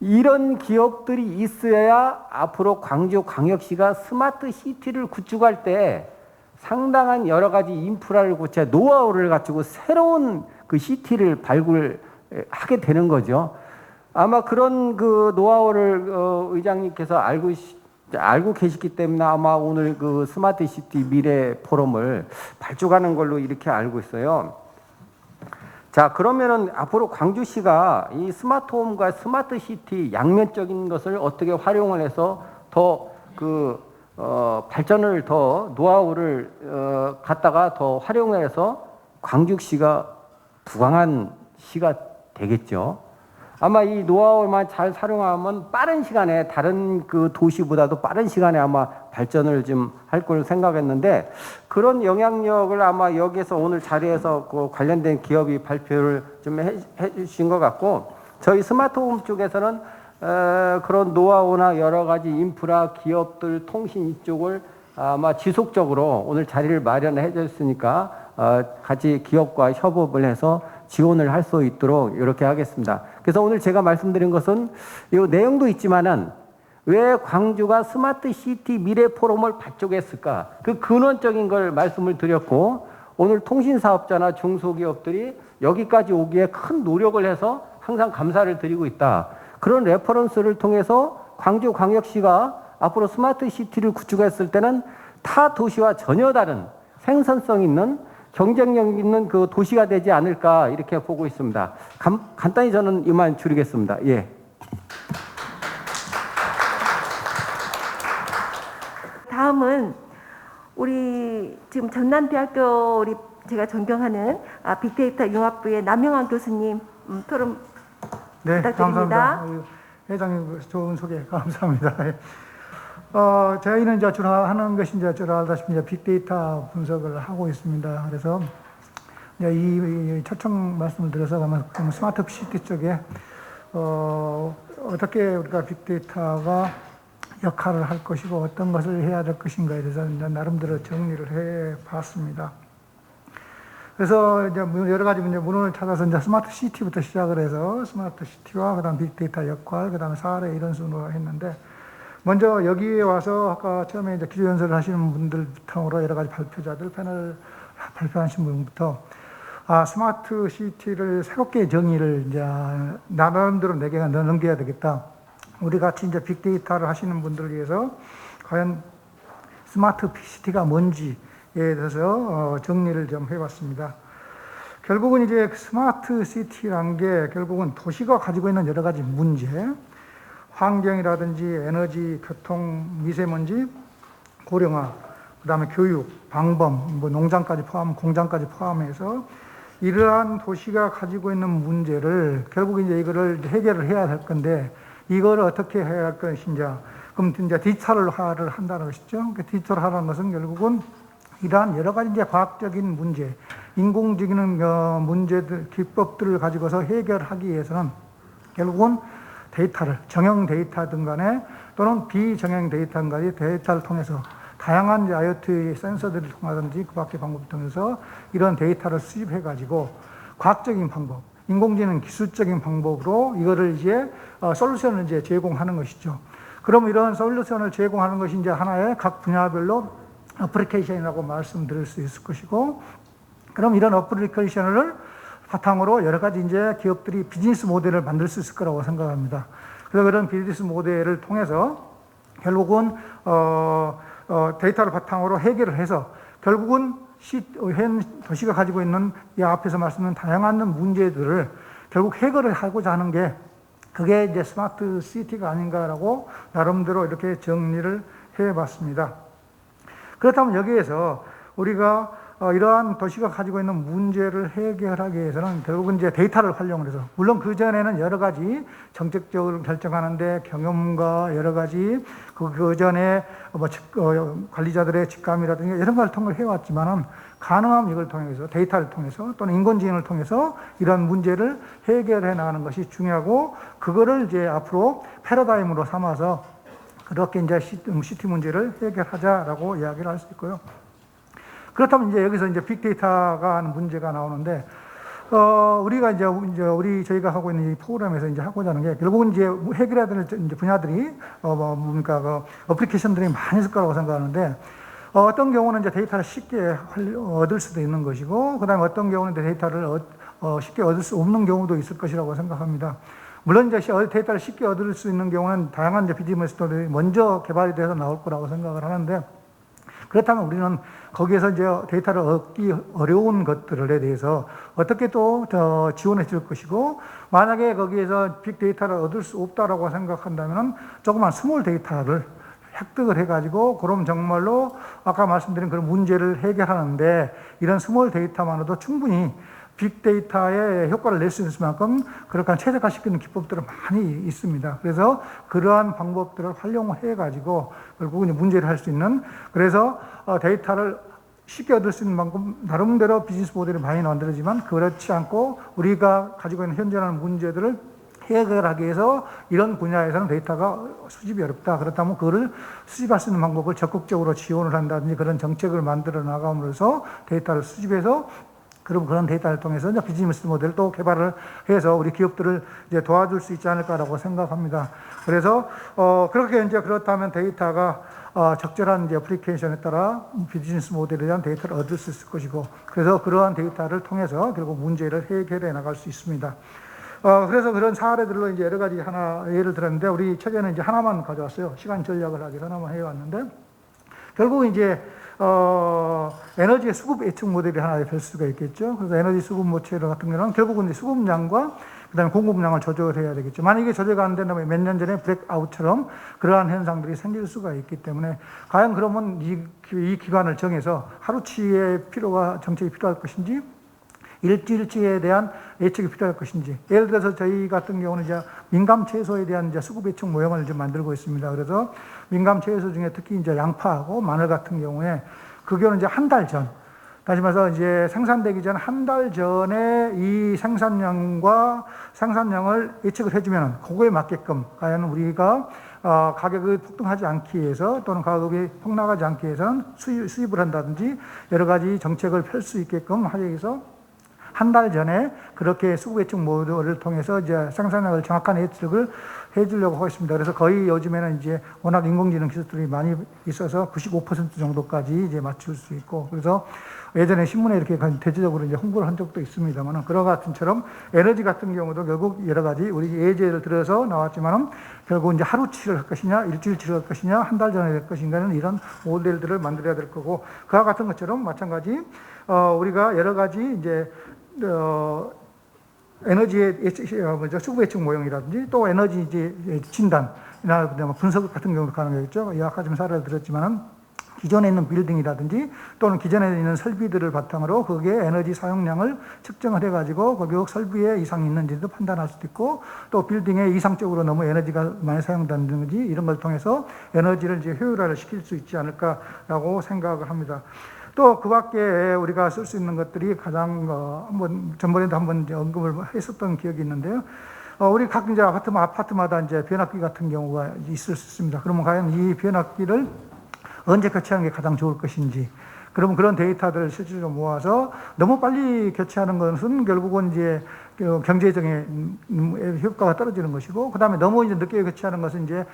이런 기업들이 있어야 앞으로 광주광역시가 스마트 시티를 구축할 때 상당한 여러 가지 인프라를 고쳐 노하우를 갖추고 새로운 그 시티를 발굴하게 되는 거죠. 아마 그런 그 노하우를 의장님께서 알고 계시기 때문에 아마 오늘 그 스마트 시티 미래 포럼을 발족하는 걸로 이렇게 알고 있어요. 자, 그러면은 앞으로 광주시가 이 스마트홈과 스마트 시티 양면적인 것을 어떻게 활용을 해서 더 발전을 더 노하우를 갖다가 더 활용해서 광주시가 부강한 시가 되겠죠. 아마 이 노하우만 잘 활용하면 빠른 시간에 다른 그 도시보다도 빠른 시간에 아마 발전을 좀 할 걸 생각했는데, 그런 영향력을 아마 여기에서 오늘 자리에서 그 관련된 기업이 발표를 좀 해주신 것 같고, 저희 스마트홈 쪽에서는 그런 노하우나 여러 가지 인프라, 기업들, 통신 이쪽을 아마 지속적으로 오늘 자리를 마련해 줬으니까 같이 기업과 협업을 해서 지원을 할 수 있도록 이렇게 하겠습니다. 그래서 오늘 제가 말씀드린 것은 이 내용도 있지만은 왜 광주가 스마트 시티 미래 포럼을 발족했을까? 그 근원적인 걸 말씀을 드렸고, 오늘 통신 사업자나 중소기업들이 여기까지 오기에 큰 노력을 해서 항상 감사를 드리고 있다. 그런 레퍼런스를 통해서 광주광역시가 앞으로 스마트 시티를 구축했을 때는 타 도시와 전혀 다른 생산성 있는 경쟁력 있는 그 도시가 되지 않을까 이렇게 보고 있습니다. 간단히 저는 이만 줄이겠습니다. 예.
다음은 우리 지금 전남대학교 우리 제가 존경하는 빅데이터 융합부의 남영환 교수님 토론 부탁드립니다.
감사합니다. 회장님 좋은 소개 감사합니다. 저희는 이제 주로 하는 것이 이제 주로 알다시피 이제 빅데이터 분석을 하고 있습니다. 그래서 이제 이 초청 말씀을 드려서 그러면 스마트 시티 쪽에 어떻게 우리가 빅데이터가 역할을 할 것이고 어떤 것을 해야 될 것인가에 대해서 이제 나름대로 정리를 해 봤습니다. 그래서 이제 여러 가지 문헌을 찾아서 이제 스마트 시티부터 시작을 해서 스마트 시티와 그다음 빅데이터 역할, 그다음에 사례 이런 순으로 했는데, 먼저 여기에 와서 아까 처음에 이제 기조 연설을 하시는 분들 바탕으로 여러 가지 발표자들 패널 발표하신 분부터 스마트 시티를 새롭게 정의를 이제 나름대로 내가 넘겨야 되겠다. 우리 같이 이제 빅데이터를 하시는 분들을 위해서 과연 스마트 시티가 뭔지에 대해서 정리를 좀 해봤습니다. 결국은 이제 스마트 시티란 게 결국은 도시가 가지고 있는 여러 가지 문제, 환경이라든지 에너지, 교통, 미세먼지, 고령화, 그다음에 교육, 방범, 뭐 농장까지 공장까지 포함해서 이러한 도시가 가지고 있는 문제를 결국 이제 이거를 해결을 해야 할 건데, 이걸 어떻게 해야 할 것인지, 그럼 이제 디지털화를 한다는 것이죠. 디지털화라는 것은 결국은 이러한 여러 가지 이제 과학적인 문제, 인공지능 문제들, 기법들을 가지고서 해결하기 위해서는 결국은 데이터를 정형 데이터든 간에 또는 비정형 데이터든 간에 데이터를 통해서 다양한 이제 IoT 센서들을 통하든지 그 밖의 방법을 통해서 이런 데이터를 수집해 가지고 과학적인 방법, 인공지능 기술적인 방법으로 이거를 이제 솔루션을 이제 제공하는 것이죠. 그럼 이런 솔루션을 제공하는 것이 이제 하나의 각 분야별로 어플리케이션이라고 말씀드릴 수 있을 것이고, 그럼 이런 어플리케이션을 바탕으로 여러 가지 이제 기업들이 비즈니스 모델을 만들 수 있을 거라고 생각합니다. 그래서 그런 비즈니스 모델을 통해서 결국은 데이터를 바탕으로 해결을 해서 결국은 현 도시가 가지고 있는 이 앞에서 말씀드린 다양한 문제들을 결국 해결을 하고자 하는 게 그게 이제 스마트 시티가 아닌가라고 나름대로 이렇게 정리를 해봤습니다. 그렇다면 여기에서 우리가 이러한 도시가 가지고 있는 문제를 해결하기 위해서는 결국은 이제 데이터를 활용을 해서, 물론 그전에는 여러 가지 정책적으로 결정하는데 경험과 여러 가지 그전에 관리자들의 직감이라든지 이런 걸 통해 해왔지만은 가능하면 이걸 통해서 데이터를 통해서 또는 인공지능을 통해서 이런 문제를 해결해 나가는 것이 중요하고, 그거를 이제 앞으로 패러다임으로 삼아서 그렇게 이제 시티 문제를 해결하자라고 이야기를 할 수 있고요. 그렇다면 이제 여기서 이제 빅데이터가 하는 문제가 나오는데, 우리가 이제 저희가 하고 있는 이 프로그램에서 이제 하고자 하는 게 결국은 이제 해결해야 될 이제 분야들이 그 어플리케이션들이 많이 있을 거라고 생각하는데, 어떤 경우는 이제 데이터를 쉽게 얻을 수도 있는 것이고, 그다음에 어떤 경우는 데이터를 쉽게 얻을 수 없는 경우도 있을 것이라고 생각합니다. 물론 이제 데이터를 쉽게 얻을 수 있는 경우는 다양한 이제 비즈니스들이 먼저 개발이 돼서 나올 거라고 생각을 하는데, 그렇다면 우리는 거기에서 이제 데이터를 얻기 어려운 것들에 대해서 어떻게 또 지원해 줄 것이고, 만약에 거기에서 빅데이터를 얻을 수 없다라고 생각한다면 조그만 스몰 데이터를 획득을 해가지고, 그럼 정말로 아까 말씀드린 그런 문제를 해결하는데 이런 스몰 데이터만으로도 충분히 빅데이터의 효과를 낼 수 있을 만큼 그렇게 최적화시키는 기법들은 많이 있습니다. 그래서 그러한 방법들을 활용해 가지고 결국은 문제를 할 수 있는, 그래서 데이터를 쉽게 얻을 수 있는 만큼 나름대로 비즈니스 모델이 많이 만들어지만, 그렇지 않고 우리가 가지고 있는 현재라는 문제들을 해결하기 위해서 이런 분야에서는 데이터가 수집이 어렵다. 그렇다면 그거를 수집할 수 있는 방법을 적극적으로 지원을 한다든지 그런 정책을 만들어 나감으로써 데이터를 수집해서 그럼 그런 데이터를 통해서 이제 비즈니스 모델을 또 개발을 해서 우리 기업들을 이제 도와줄 수 있지 않을까라고 생각합니다. 그래서 그렇게 이제 그렇다면 데이터가 적절한 이제 애플리케이션에 따라 비즈니스 모델에 대한 데이터를 얻을 수 있을 것이고, 그래서 그러한 데이터를 통해서 결국 문제를 해결해 나갈 수 있습니다. 그래서 그런 사례들로 이제 여러 가지 하나 예를 들었는데, 우리 책에는 이제 하나만 가져왔어요. 시간 전략을 하기 위해서 하나만 해왔는데, 결국 이제 에너지의 수급 예측 모델이 하나 될 수가 있겠죠. 그래서 에너지 수급 모델 같은 경우는 결국은 이제 수급량과 그다음에 공급량을 조절해야 되겠죠. 만약에 조절이 안 된다면 몇 년 전에 블랙아웃처럼 그러한 현상들이 생길 수가 있기 때문에, 과연 그러면 이 기간을 정해서 하루치의 필요가 정책이 필요할 것인지 일주일치에 대한 예측이 필요할 것인지, 예를 들어서 저희 같은 경우는 이제 민감 채소에 대한 이제 수급 예측 모형을 좀 만들고 있습니다. 그래서 민감 채소 중에 특히 이제 양파하고 마늘 같은 경우에 그 경우는 이제 한 달 전, 다시 말해서 이제 생산되기 전 한 달 전에 이 생산량과 생산량을 예측을 해주면 그거에 맞게끔 과연 우리가 가격이 폭등하지 않기 위해서 또는 가격이 폭락하지 않기 위해서는 수입을 한다든지 여러 가지 정책을 펼 수 있게끔 하기 위해서 한 달 전에 그렇게 수급 예측 모델을 통해서 이제 생산량을 정확한 예측을 해주려고 하고 있습니다. 그래서 거의 요즘에는 이제 워낙 인공지능 기술들이 많이 있어서 95% 정도까지 이제 맞출 수 있고, 그래서 예전에 신문에 이렇게 대체적으로 이제 홍보를 한 적도 있습니다만, 그런 같은처럼 에너지 같은 경우도 결국 여러 가지 우리 예제를 들어서 나왔지만은 결국 이제 하루치를 할 것이냐, 일주일치를 할 것이냐, 한 달 전에 할 것인가는 이런 모델들을 만들어야 될 거고, 그와 같은 것처럼 마찬가지 우리가 여러 가지 이제 에너지의 수급 예측 모형이라든지 또 에너지 이제 진단이나 분석 같은 경우도 가능하겠죠. 아까 좀 사례를 들었지만은 기존에 있는 빌딩이라든지 또는 기존에 있는 설비들을 바탕으로 거기에 에너지 사용량을 측정을 해가지고 거기 설비에 이상이 있는지도 판단할 수도 있고, 또 빌딩에 이상적으로 너무 에너지가 많이 사용된다든지 이런 걸 통해서 에너지를 이제 효율화를 시킬 수 있지 않을까라고 생각을 합니다. 또 그 밖에 우리가 쓸 수 있는 것들이 가장 한번 전번에도 한번 이제 언급을 했었던 기억이 있는데요. 우리 각 이제 아파트마다 이제 변압기 같은 경우가 있을 수 있습니다. 그러면 과연 이 변압기를 언제 교체하는 게 가장 좋을 것인지, 그러면 그런 데이터들을 실질적으로 모아서 너무 빨리 교체하는 것은 결국은 이제 경제적인 효과가 떨어지는 것이고, 그 다음에 너무 이제 늦게 교체하는 것은 이제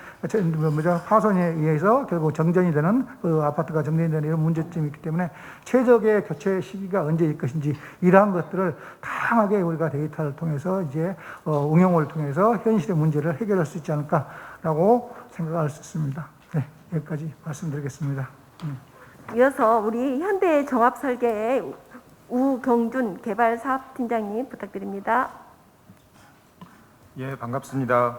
파손에 의해서 결국 정전이 되는, 그 아파트가 정전이 되는 이런 문제점이 있기 때문에 최적의 교체 시기가 언제일 것인지, 이러한 것들을 다양하게 우리가 데이터를 통해서 이제 응용을 통해서 현실의 문제를 해결할 수 있지 않을까라고 생각할 수 있습니다. 네, 여기까지 말씀드리겠습니다.
이어서 우리 현대종합설계의 우경준 개발사업팀장님 부탁드립니다.
예, 반갑습니다.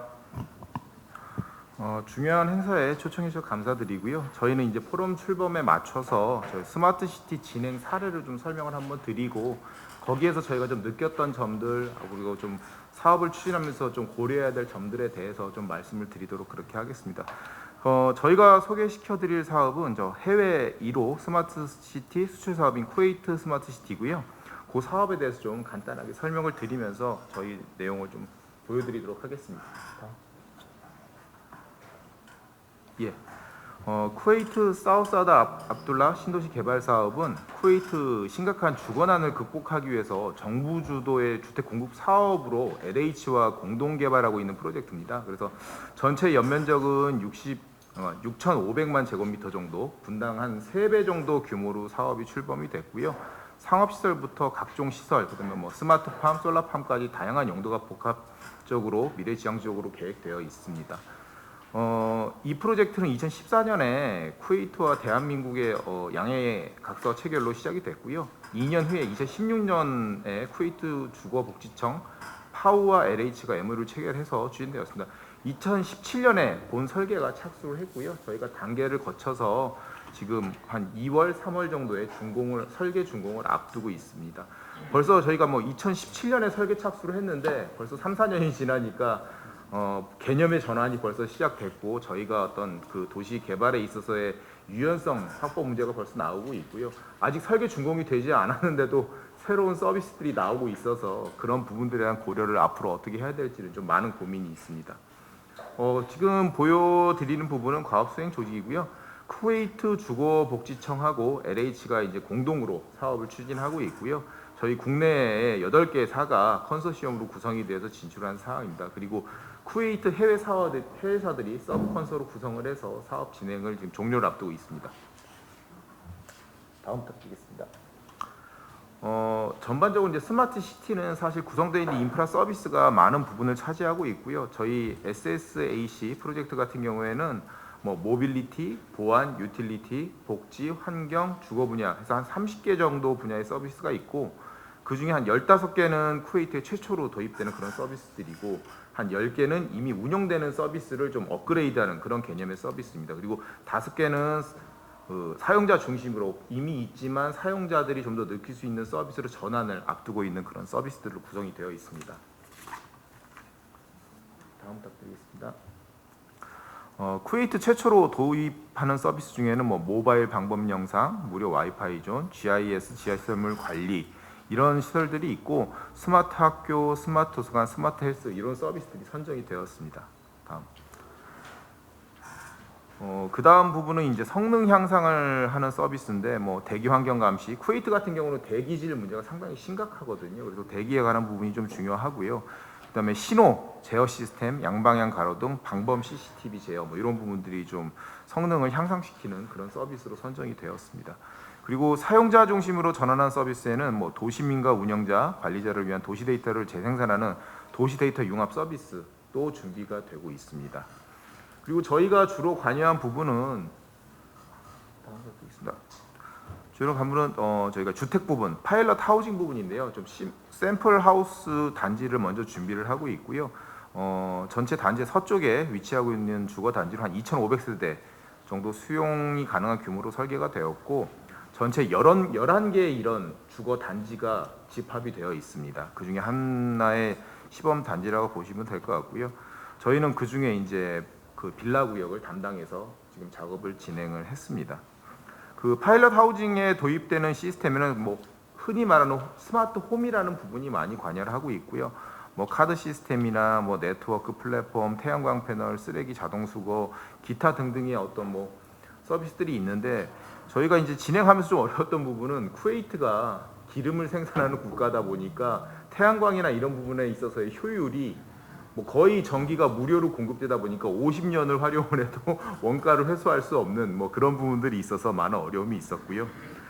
중요한 행사에 초청해 주셔서 감사드리고요. 저희는 이제 포럼 출범에 맞춰서 저희 스마트시티 진행 사례를 좀 설명을 한번 드리고, 거기에서 저희가 좀 느꼈던 점들, 그리고 좀 사업을 추진하면서 좀 고려해야 될 점들에 대해서 좀 말씀을 드리도록 그렇게 하겠습니다. 저희가 소개시켜드릴 사업은 저 해외 1호 스마트시티 수출 사업인 쿠웨이트 스마트시티고요. 그 사업에 대해서 좀 간단하게 설명을 드리면서 저희 내용을 좀 보여드리도록 하겠습니다. 예, 쿠웨이트 사우사다 압둘라 신도시 개발 사업은 쿠웨이트 심각한 주거난을 극복하기 위해서 정부 주도의 주택 공급 사업으로 LH와 공동 개발하고 있는 프로젝트입니다. 그래서 전체 연면적은 6,500만 제곱미터 정도, 분당 한 3배 정도 규모로 사업이 출범이 됐고요. 상업시설부터 각종 시설, 그다음에 뭐 스마트팜, 솔라팜까지 다양한 용도가 복합적으로 미래지향적으로 계획되어 있습니다. 이 프로젝트는 2014년에 쿠웨이트와 대한민국의 양해 각서 체결로 시작이 됐고요. 2년 후에 2016년에 쿠웨이트 주거복지청 파우와 LH가 MOU를 체결해서 추진되었습니다. 2017년에 본 설계가 착수를 했고요. 저희가 단계를 거쳐서 지금 한 2월, 3월 정도에 설계 준공을 앞두고 있습니다. 벌써 저희가 뭐 2017년에 설계 착수를 했는데 벌써 3, 4년이 지나니까 개념의 전환이 벌써 시작됐고, 저희가 어떤 그 도시 개발에 있어서의 유연성 확보 문제가 벌써 나오고 있고요. 아직 설계 준공이 되지 않았는데도 새로운 서비스들이 나오고 있어서 그런 부분들에 대한 고려를 앞으로 어떻게 해야 될지는 좀 많은 고민이 있습니다. 지금 보여드리는 부분은 과업수행 조직이고요. 쿠웨이트 주거복지청하고 LH가 이제 공동으로 사업을 추진하고 있고요. 저희 국내에 8개 사가 컨소시엄으로 구성이 돼서 진출한 사항입니다. 그리고 쿠웨이트 해외사들이 서브 컨소로 구성을 해서 사업 진행을 지금 종료를 앞두고 있습니다. 다음 부탁드리겠습니다. 전반적으로 이제 스마트 시티는 사실 구성되어 있는 인프라 서비스가 많은 부분을 차지하고 있고요. 저희 SSAC 프로젝트 같은 경우에는 뭐 모빌리티, 보안, 유틸리티, 복지, 환경, 주거 분야 해서 한 30개 정도 분야의 서비스가 있고, 그 중에 한 15개는 쿠웨이트에 최초로 도입되는 그런 서비스들이고, 한 10개는 이미 운영되는 서비스를 좀 업그레이드하는 그런 개념의 서비스입니다. 그리고 5개는 사용자 중심으로 이미 있지만 사용자들이 좀 더 느낄 수 있는 서비스로 전환을 앞두고 있는 그런 서비스들로 구성이 되어 있습니다. 다음 부탁드리겠습니다. 쿠웨이트 최초로 도입하는 서비스 중에는 뭐 모바일 방법 영상, 무료 와이파이 존, GIS 지하시설물 관리 이런 시설들이 있고, 스마트 학교, 스마트 도서관, 스마트 헬스 이런 서비스들이 선정이 되었습니다. 다음. 그 다음 부분은 이제 성능 향상을 하는 서비스인데, 뭐 대기 환경 감시, 쿠웨이트 같은 경우는 대기질 문제가 상당히 심각하거든요. 그래서 대기에 관한 부분이 좀 중요하고요. 그다음에 신호 제어 시스템, 양방향 가로등, 방범 CCTV 제어 뭐 이런 부분들이 좀 성능을 향상시키는 그런 서비스로 선정이 되었습니다. 그리고 사용자 중심으로 전환한 서비스에는 뭐 도시민과 운영자, 관리자를 위한 도시 데이터를 재생산하는 도시 데이터 융합 서비스도 준비가 되고 있습니다. 그리고 저희가 주로 관여한 부분은 저희가 주택 부분, 파일럿 하우징 부분인데요. 좀 샘플 하우스 단지를 먼저 준비를 하고 있고요. 전체 단지 서쪽에 위치하고 있는 주거 단지로 한 2,500세대 정도 수용이 가능한 규모로 설계가 되었고, 전체 11개의 이런 주거 단지가 집합이 되어 있습니다. 그 중에 하나의 시범 단지라고 보시면 될 것 같고요. 저희는 그 중에 이제 그 빌라 구역을 담당해서 지금 작업을 진행을 했습니다. 그 파일럿 하우징에 도입되는 시스템에는 뭐 흔히 말하는 스마트 홈이라는 부분이 많이 관여를 하고 있고요. 뭐 카드 시스템이나 뭐 네트워크 플랫폼, 태양광 패널, 쓰레기 자동 수거, 기타 등등의 어떤 뭐 서비스들이 있는데 저희가 이제 진행하면서 좀 어려웠던 부분은 쿠웨이트가 기름을 생산하는 국가다 보니까 태양광이나 이런 부분에 있어서의 효율이 뭐 거의 전기가 무료로 공급되다 보니까 50년을 활용을 해도 원가를 회수할 수 없는 뭐 그런 부분들이 있어서 많은 어려움이 있었고요.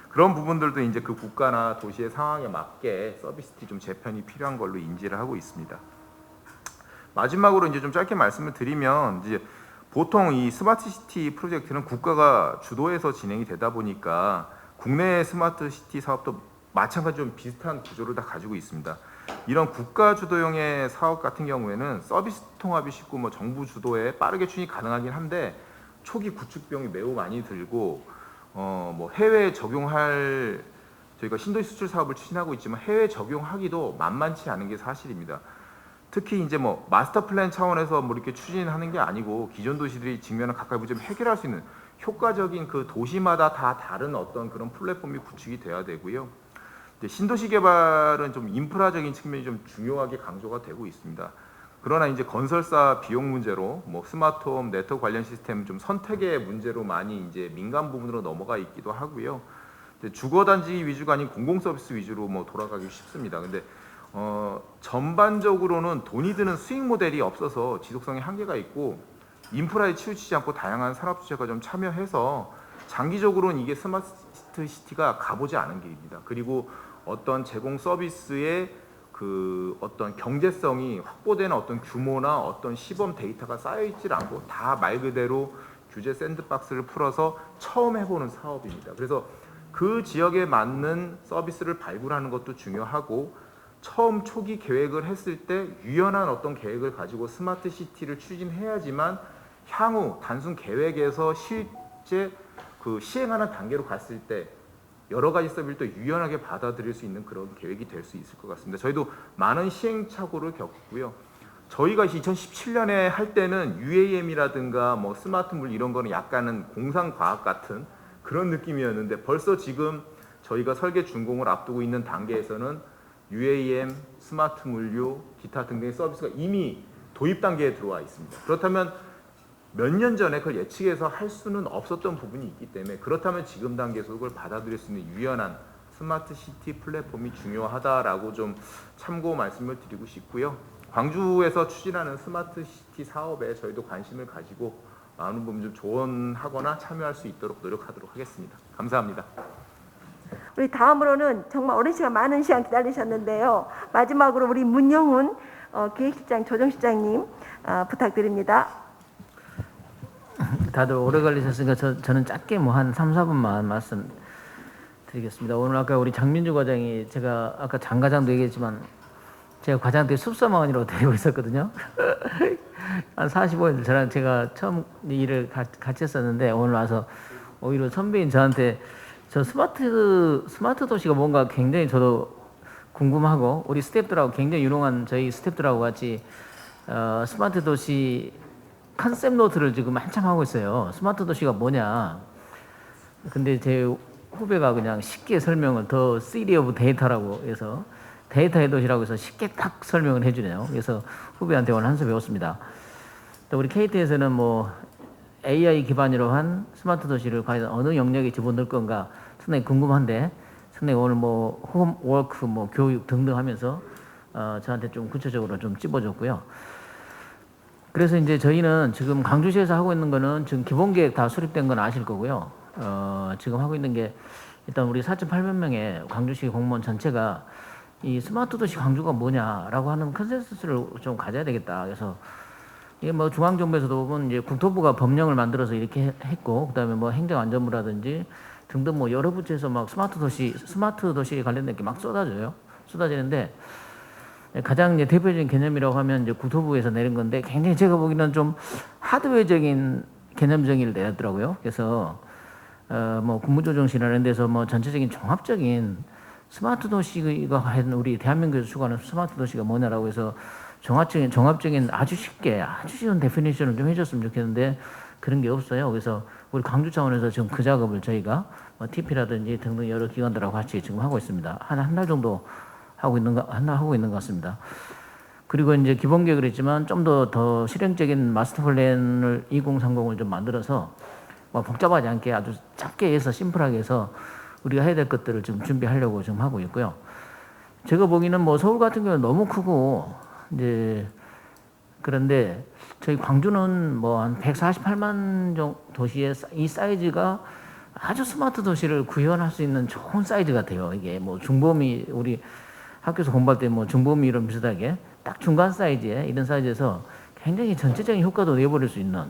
그런 부분들도 이제 그 국가나 도시의 상황에 맞게 서비스티 좀 재편이 필요한 걸로 인지를 하고 있습니다. 마지막으로 이제 좀 짧게 말씀을 드리면 이제 보통 이 스마트 시티 프로젝트는 국가가 주도해서 진행이 되다 보니까 국내 스마트 시티 사업도 마찬가지로 좀 비슷한 구조를 다 가지고 있습니다. 이런 국가 주도형의 사업 같은 경우에는 서비스 통합이 쉽고 뭐 정부 주도에 빠르게 추진이 가능하긴 한데 초기 구축 비용이 매우 많이 들고 뭐 해외에 적용할 저희가 신도시 수출 사업을 추진하고 있지만 해외 적용하기도 만만치 않은 게 사실입니다. 특히 이제 뭐 마스터 플랜 차원에서 뭐 이렇게 추진하는 게 아니고 기존 도시들이 직면한 각각의 문제를 해결할 수 있는 효과적인 그 도시마다 다 다른 어떤 그런 플랫폼이 구축이 돼야 되고요. 신도시 개발은 좀 인프라적인 측면이 좀 중요하게 강조가 되고 있습니다. 그러나 이제 건설사 비용 문제로 뭐 스마트홈, 네트워크 관련 시스템 좀 선택의 문제로 많이 이제 민간 부분으로 넘어가 있기도 하고요. 주거 단지 위주가 아닌 공공 서비스 위주로 뭐 돌아가기 쉽습니다. 근데 전반적으로는 돈이 드는 수익 모델이 없어서 지속성에 한계가 있고 인프라에 치우치지 않고 다양한 산업 주체가 좀 참여해서 장기적으로는 이게 스마트 시티가 가보지 않은 길입니다. 그리고 어떤 제공 서비스의 그 어떤 경제성이 확보되는 어떤 규모나 어떤 시범 데이터가 쌓여 있질 않고 다 말 그대로 규제 샌드박스를 풀어서 처음 해보는 사업입니다. 그래서 그 지역에 맞는 서비스를 발굴하는 것도 중요하고 처음 초기 계획을 했을 때 유연한 어떤 계획을 가지고 스마트 시티를 추진해야지만 향후 단순 계획에서 실제 그 시행하는 단계로 갔을 때 여러 가지 서비스를 또 유연하게 받아들일 수 있는 그런 계획이 될 수 있을 것 같습니다. 저희도 많은 시행착오를 겪고요. 저희가 2017년에 할 때는 UAM이라든가 뭐 스마트물 이런 거는 약간은 공상과학 같은 그런 느낌이었는데 벌써 지금 저희가 설계 준공을 앞두고 있는 단계에서는 UAM, 스마트 물류, 기타 등등의 서비스가 이미 도입 단계에 들어와 있습니다. 그렇다면 몇 년 전에 그걸 예측해서 할 수는 없었던 부분이 있기 때문에 그렇다면 지금 단계에서 그걸 받아들일 수 있는 유연한 스마트 시티 플랫폼이 중요하다라고 좀 참고 말씀을 드리고 싶고요. 광주에서 추진하는 스마트 시티 사업에 저희도 관심을 가지고 많은 부분 좀 조언하거나 참여할 수 있도록 노력하도록 하겠습니다. 감사합니다.
우리 다음으로는 정말 오랜 시간 많은 시간 기다리셨는데요. 마지막으로 우리 문영훈 기획실장, 조정실장님 부탁드립니다.
다들 오래 걸리셨으니까 저는 짧게 뭐 한 3, 4분만 말씀드리겠습니다. 오늘 아까 우리 장민주 과장이 제가 아까 장 과장도 얘기했지만 제가 과장한테 숲사마원이라고 데리고 있었거든요. 한 45년 저랑 제가 처음 일을 같이 했었는데 오늘 와서 오히려 선배인 저한테 저 스마트 도시가 뭔가 굉장히 저도 궁금하고 우리 스태프들하고 굉장히 유능한 저희 스태프들하고 같이 스마트 도시 컨셉 노트를 지금 한참 하고 있어요. 스마트 도시가 뭐냐. 근데 제 후배가 그냥 쉽게 설명을 더 시티 오브 데이터라고 해서 데이터의 도시라고 해서 쉽게 딱 설명을 해주네요. 그래서 후배한테 오늘 한 수 배웠습니다. 또 우리 KT에서는 뭐 AI 기반으로 한 스마트 도시를 과연 어느 영역에 집어넣을 건가 상당히 궁금한데 상당히 오늘 뭐 홈워크, 뭐 교육 등등 하면서 저한테 좀 구체적으로 좀 찝어줬고요. 그래서 이제 저희는 지금 광주시에서 하고 있는 거는 지금 기본계획 다 수립된 건 아실 거고요. 지금 하고 있는 게 일단 우리 4,800 명의 광주시 공무원 전체가 이 스마트 도시 광주가 뭐냐라고 하는 컨센서스를 좀 가져야 되겠다. 그래서 이게 뭐 중앙정부에서도 보면 이제 국토부가 법령을 만들어서 이렇게 했고, 그다음에 뭐 행정안전부라든지 등등 뭐 여러 부처에서 막 스마트 도시 관련된 게 막 쏟아지는데 가장 이제 대표적인 개념이라고 하면 이제 국토부에서 내린 건데 굉장히 제가 보기에는 좀 하드웨어적인 개념 정의를 내렸더라고요. 그래서 뭐 국무조정실이나 이런 데서 뭐 전체적인 종합적인 스마트 도시가 과연 우리 대한민국에서 추구하는 스마트 도시가 뭐냐라고 해서 종합적인 아주 쉽게 아주 쉬운 데피니션을 좀 해줬으면 좋겠는데 그런 게 없어요. 그래서 우리 광주 차원에서 지금 그 작업을 저희가 TP라든지 등등 여러 기관들하고 같이 지금 하고 있습니다. 한 달 정도 하고 있는 것 같습니다. 그리고 이제 기본 계획을 했지만 좀 더 실행적인 마스터 플랜을 2030을 좀 만들어서 뭐 복잡하지 않게 아주 짧게 해서 심플하게 해서 우리가 해야 될 것들을 지금 준비하려고 지금 하고 있고요. 제가 보기에는 뭐 서울 같은 경우는 너무 크고 이제 그런데 저희 광주는 뭐 한 148만 도시의 이 사이즈가 아주 스마트 도시를 구현할 수 있는 좋은 사이즈 같아요. 이게 뭐 중범위 우리 학교에서 공부할 때 뭐 중범위 이런 비슷하게 딱 중간 사이즈에 이런 사이즈에서 굉장히 전체적인 효과도 내버릴 수 있는.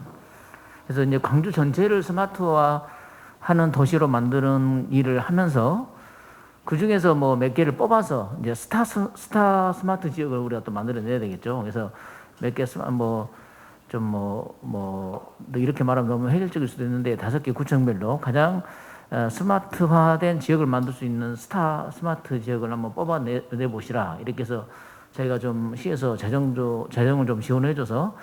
그래서 이제 광주 전체를 스마트화하는 도시로 만드는 일을 하면서 그 중에서 뭐 몇 개를 뽑아서 이제 스타 스마트 지역을 우리가 또 만들어내야 되겠죠. 그래서 몇 개 이렇게 말하면 너무 획일적일 수도 있는데 5개 구청별로 가장 스마트화된 지역을 만들 수 있는 스마트 지역을 한번 뽑아내 보시라. 이렇게 해서 저희가 좀 시에서 재정을 좀 지원해줘서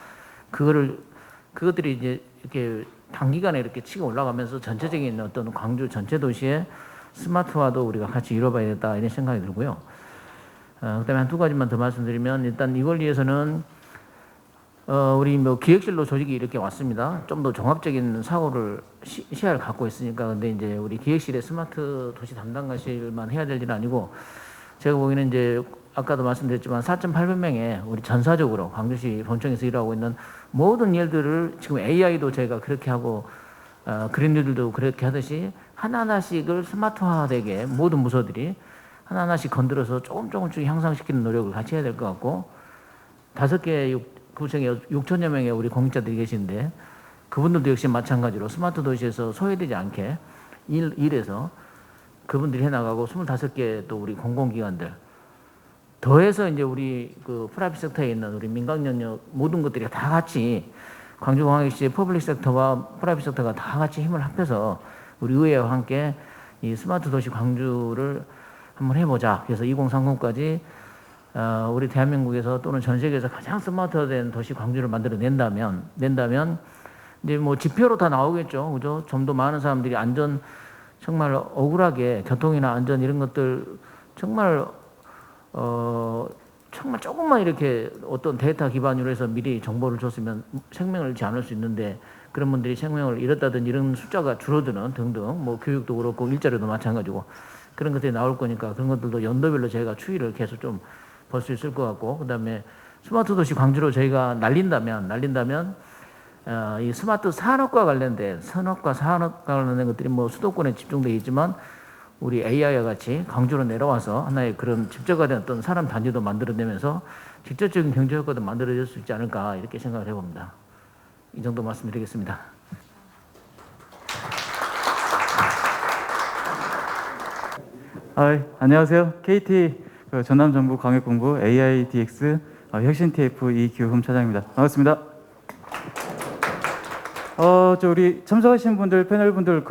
그것들이 이제 이렇게 단기간에 이렇게 치고 올라가면서 전체적인 어떤 광주 전체 도시의 스마트화도 우리가 같이 이뤄봐야겠다 이런 생각이 들고요. 그다음에 한 2가지만 더 말씀드리면 일단 이걸 위해서는 우리 뭐 기획실로 조직이 이렇게 왔습니다. 좀 더 종합적인 사고를 시야를 갖고 있으니까 근데 이제 우리 기획실의 스마트 도시 담당관실만 해야 될 일은 아니고 제가 보기에는 이제 아까도 말씀드렸지만 4,800명의 우리 전사적으로 광주시 본청에서 일하고 있는 모든 일들을 지금 AI도 저희가 그렇게 하고 그린뉴딜도 그렇게 하듯이 하나하나씩을 스마트화되게 모든 부서들이 하나하나씩 건드려서 조금씩 향상시키는 노력을 같이 해야 될 것 같고 5개 구청에 6천여 명의 우리 공직자들이 계신데 그분들도 역시 마찬가지로 스마트 도시에서 소외되지 않게 일해서 그분들이 해나가고 25개 또 우리 공공기관들 더해서 이제 우리 그 프라이빗 섹터에 있는 우리 민간 영역 모든 것들이 다 같이 광주광역시의 퍼블릭 섹터와 프라이빗 섹터가 다 같이 힘을 합해서 우리 의회와 함께 이 스마트 도시 광주를 한번 해보자. 그래서 2030까지 우리 대한민국에서 또는 전 세계에서 가장 스마트화된 도시 광주를 만들어낸다면 이제 뭐 지표로 다 나오겠죠, 그죠? 좀 더 많은 사람들이 안전 정말 억울하게 교통이나 안전 이런 것들 정말 정말 조금만 이렇게 어떤 데이터 기반으로 해서 미리 정보를 줬으면 생명을 잃지 않을 수 있는데 그런 분들이 생명을 잃었다든지 이런 숫자가 줄어드는 등등 뭐 교육도 그렇고 일자리도 마찬가지고 그런 것들이 나올 거니까 그런 것들도 연도별로 저희가 추이를 계속 좀 볼 수 있을 것 같고 그다음에 스마트 도시 광주로 저희가 날린다면 이 스마트 산업과 관련된 것들이 뭐 수도권에 집중되어 있지만 우리 AI와 같이 광주로 내려와서 하나의 그런 집적화된 어떤 산업 단지도 만들어내면서 직접적인 경제 효과도 만들어질 수 있지 않을까 이렇게 생각을 해봅니다. 이 정도 말씀드리겠습니다.
안녕하세요. KT 전남 전북 광역본부 AIDX 혁신 TF 이규흠 차장입니다. 반갑습니다. 우리 참석하신 분들 패널 분들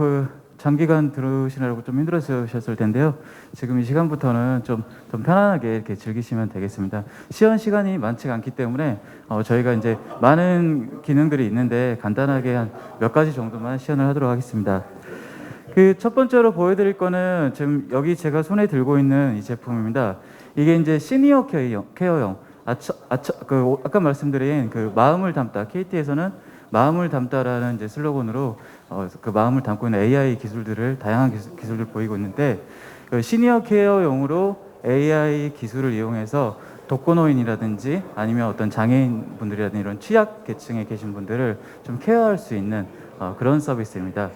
장기간 들으시느라고 좀 힘들으셨을 텐데요. 지금 이 시간부터는 좀 편안하게 이렇게 즐기시면 되겠습니다. 시연 시간이 많지가 않기 때문에 저희가 이제 많은 기능들이 있는데 간단하게 한 몇 가지 정도만 시연을 하도록 하겠습니다. 첫 번째로 보여드릴 거는 지금 여기 제가 손에 들고 있는 이 제품입니다. 이게 이제 시니어 케어용 아까 말씀드린 마음을 담다 KT에서는 마음을 담다라는 이제 슬로건으로 그 마음을 담고 있는 AI 기술들을 다양한 기술들 보이고 있는데 시니어 케어용으로 AI 기술을 이용해서 독거노인이라든지 아니면 어떤 장애인 분들이라든지 이런 취약 계층에 계신 분들을 좀 케어할 수 있는 그런 서비스입니다.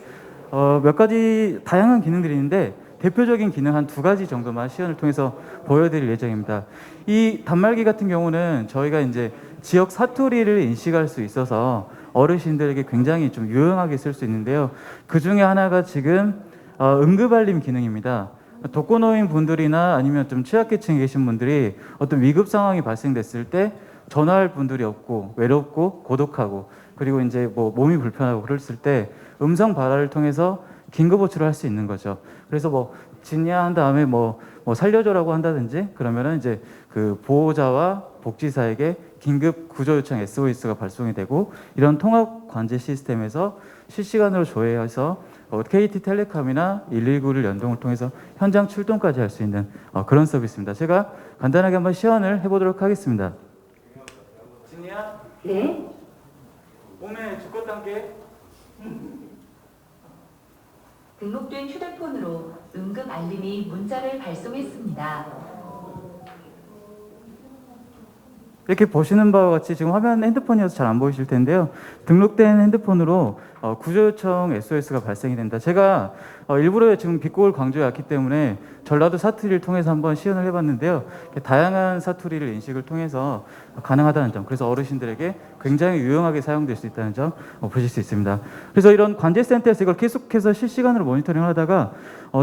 몇 가지 다양한 기능들이 있는데 대표적인 기능 한 2가지 정도만 시연을 통해서 보여드릴 예정입니다. 이 단말기 같은 경우는 저희가 이제 지역 사투리를 인식할 수 있어서 어르신들에게 굉장히 좀 유용하게 쓸 수 있는데요. 그 중에 하나가 지금 응급알림 기능입니다. 독거노인 분들이나 아니면 좀 취약계층에 계신 분들이 어떤 위급 상황이 발생됐을 때 전화할 분들이 없고 외롭고 고독하고 그리고 이제 뭐 몸이 불편하고 그랬을 때 음성 발화를 통해서 긴급 호출을 할 수 있는 거죠. 그래서 뭐 진야한 다음에 뭐 살려줘라고 한다든지 그러면은 이제 그 보호자와 복지사에게 긴급 구조 요청 SOS가 발송이 되고 이런 통합 관제 시스템에서 실시간으로 조회해서 KT 텔레콤이나 119를 연동을 통해서 현장 출동까지 할 수 있는 그런 서비스입니다. 제가 간단하게 한번 시연을 해보도록 하겠습니다. 진이야?
네.
몸에 주껏 단계.
등록된 휴대폰으로 응급 알림이 문자를 발송했습니다.
이렇게 보시는 바와 같이 지금 화면 핸드폰이어서 잘 안 보이실 텐데요. 등록된 핸드폰으로 구조 요청 SOS가 발생이 됩니다. 제가 일부러 지금 빛골 강조해 왔기 때문에 전라도 사투리를 통해서 한번 시연을 해봤는데요. 다양한 사투리를 인식을 통해서 가능하다는 점, 그래서 어르신들에게 굉장히 유용하게 사용될 수 있다는 점 보실 수 있습니다. 그래서 이런 관제센터에서 이걸 계속해서 실시간으로 모니터링을 하다가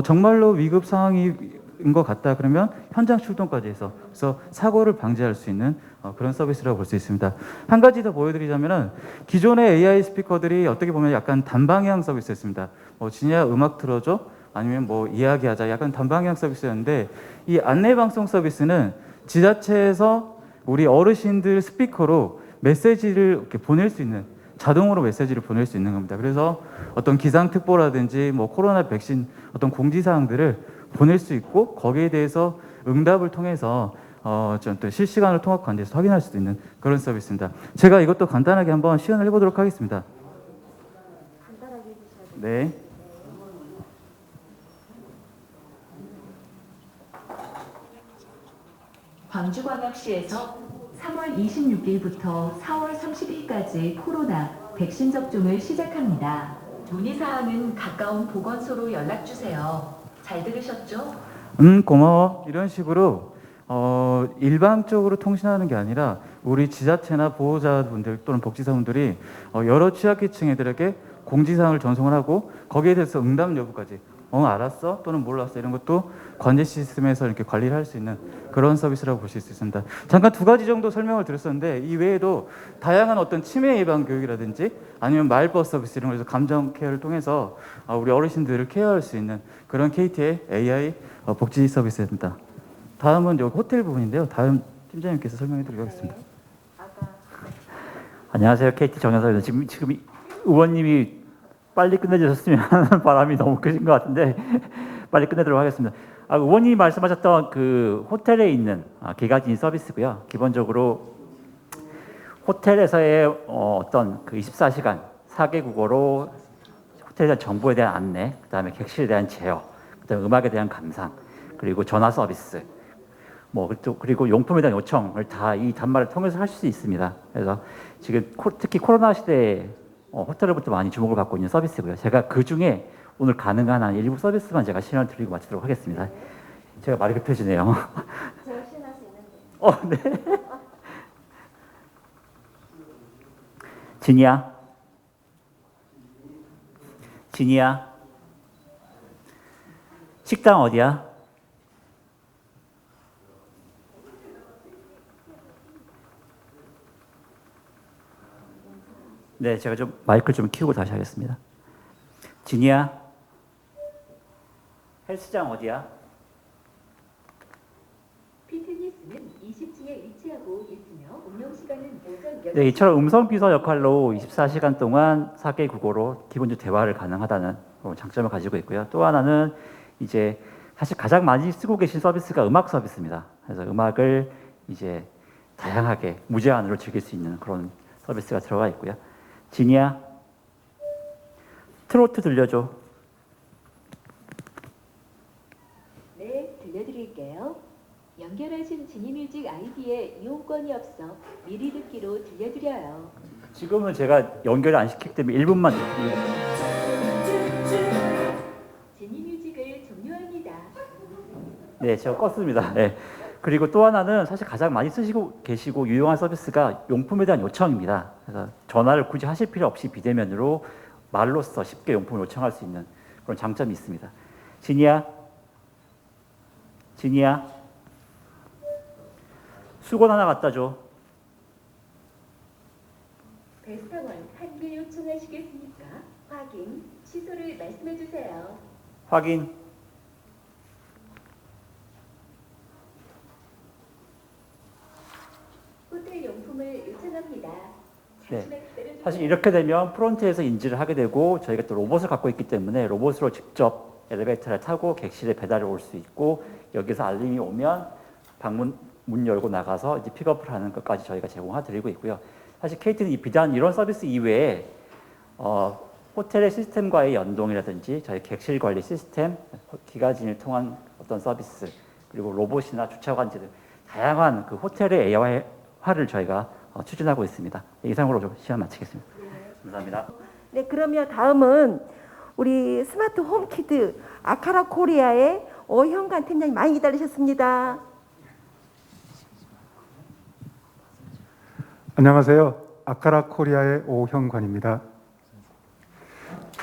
정말로 위급 상황인 것 같다 그러면 현장 출동까지 해서 그래서 사고를 방지할 수 있는 그런 서비스라고 볼 수 있습니다. 한 가지 더 보여드리자면은 기존의 AI 스피커들이 어떻게 보면 약간 단방향 서비스였습니다. 진이야 음악 틀어줘 아니면 뭐 이야기하자 약간 단방향 서비스였는데 이 안내 방송 서비스는 지자체에서 우리 어르신들 스피커로 메시지를 이렇게 보낼 수 있는 자동으로 메시지를 보낼 수 있는 겁니다. 그래서 어떤 기상특보라든지 뭐 코로나 백신 어떤 공지사항들을 보낼 수 있고 거기에 대해서 응답을 통해서 또 실시간으로 통합 관제에서 확인할 수도 있는 그런 서비스입니다. 제가 이것도 간단하게 한번 시연을 해보도록 하겠습니다.
간단하게 해주셔야 돼요.
네.
광주광역시에서 3월 26일부터 4월 30일까지 코로나 백신 접종을 시작합니다. 문의사항은 가까운 보건소로 연락주세요. 잘 들으셨죠?
고마워. 이런 식으로 일방적으로 통신하는 게 아니라 우리 지자체나 보호자분들 또는 복지사분들이 여러 취약계층애들에게 공지사항을 전송을 하고 거기에 대해서 응답 여부까지 알았어 또는 몰랐어 이런 것도 관제 시스템에서 이렇게 관리를 할 수 있는 그런 서비스라고 보실 수 있습니다. 잠깐 두 가지 정도 설명을 드렸었는데 이 외에도 다양한 어떤 치매 예방 교육이라든지 아니면 마일버스 서비스 이런 거에서 감정 케어를 통해서 우리 어르신들을 케어할 수 있는 그런 KT의 AI 복지 서비스입니다. 다음은 여기 호텔 부분인데요. 다음 팀장님께서 설명해 드리겠습니다.
안녕하세요. KT 정현석입니다. 지금 의원님이 빨리 끝내주셨으면 하는 바람이 너무 크신 것 같은데 빨리 끝내도록 하겠습니다. 의원님이 말씀하셨던 그 호텔에 있는 기가진 서비스고요. 기본적으로 호텔에서의 어떤 그 24시간 4개 국어로 호텔에 대한 정보에 대한 안내, 그다음에 객실에 대한 제어, 그다음에 음악에 대한 감상, 그리고 전화 서비스, 그리고 용품에 대한 요청을 다 이 단말을 통해서 할 수 있습니다. 그래서 지금 특히 코로나 시대에 호텔로부터 많이 주목을 받고 있는 서비스고요. 제가 그 중에 오늘 가능한 한 일부 서비스만 제가 시연을 드리고 마치도록 하겠습니다. 제가 말이 급해지네요.
제가 시연할 수 있는데.
네. 진이야. 진이야. 식당 어디야? 네, 제가 좀 마이크를 좀 키우고 다시 하겠습니다. 진이야, 헬스장 어디야?
피트니스는 20층에 위치하고 있으며 운영 시간은 오전 10시.
네, 이처럼 음성 비서 역할로 24시간 동안 4개 국어로 기본적으로 대화를 가능하다는 장점을 가지고 있고요. 또 하나는 이제 사실 가장 많이 쓰고 계신 서비스가 음악 서비스입니다. 그래서 음악을 이제 다양하게 무제한으로 즐길 수 있는 그런 서비스가 들어가 있고요. 진이야, 트로트 들려줘.
네, 들려드릴게요. 연결하신 지니뮤직 아이디에 이용권이 없어 미리 듣기로 들려드려요.
지금은 제가 연결 안 시키기 때문에 1분만 듣습니다.
지니뮤직을 종료합니다.
네, 제가 껐습니다. 네. 그리고 또 하나는 사실 가장 많이 쓰시고 계시고 유용한 서비스가 용품에 대한 요청입니다. 그래서 전화를 굳이 하실 필요 없이 비대면으로 말로써 쉽게 용품을 요청할 수 있는 그런 장점이 있습니다. 진이야, 진이야, 수건 하나 갖다 줘.
베스트원 한 개 요청하시겠습니까? 확인, 취소를 말씀해 주세요.
확인.
호텔 용품을 있습니다.
네. 사실 이렇게 되면 프론트에서 인지를 하게 되고 저희가 또 로봇을 갖고 있기 때문에 로봇으로 직접 엘리베이터를 타고 객실에 배달을 올 수 있고 여기서 알림이 오면 방문 문 열고 나가서 이제 픽업을 하는 것까지 저희가 제공해드리고 있고요. 사실 KT는 이 비단 이런 서비스 이외에 호텔의 시스템과의 연동이라든지 저희 객실 관리 시스템, 기가진을 통한 어떤 서비스 그리고 로봇이나 주차관제 등 다양한 그 호텔의 AI화를 저희가 추진하고 있습니다. 이상으로 좀 시간 마치겠습니다. 감사합니다.
네, 그러면 다음은 우리 스마트 홈키드 아카라 코리아의 오형관 팀장님 많이 기다리셨습니다.
안녕하세요. 아카라 코리아의 오형관입니다.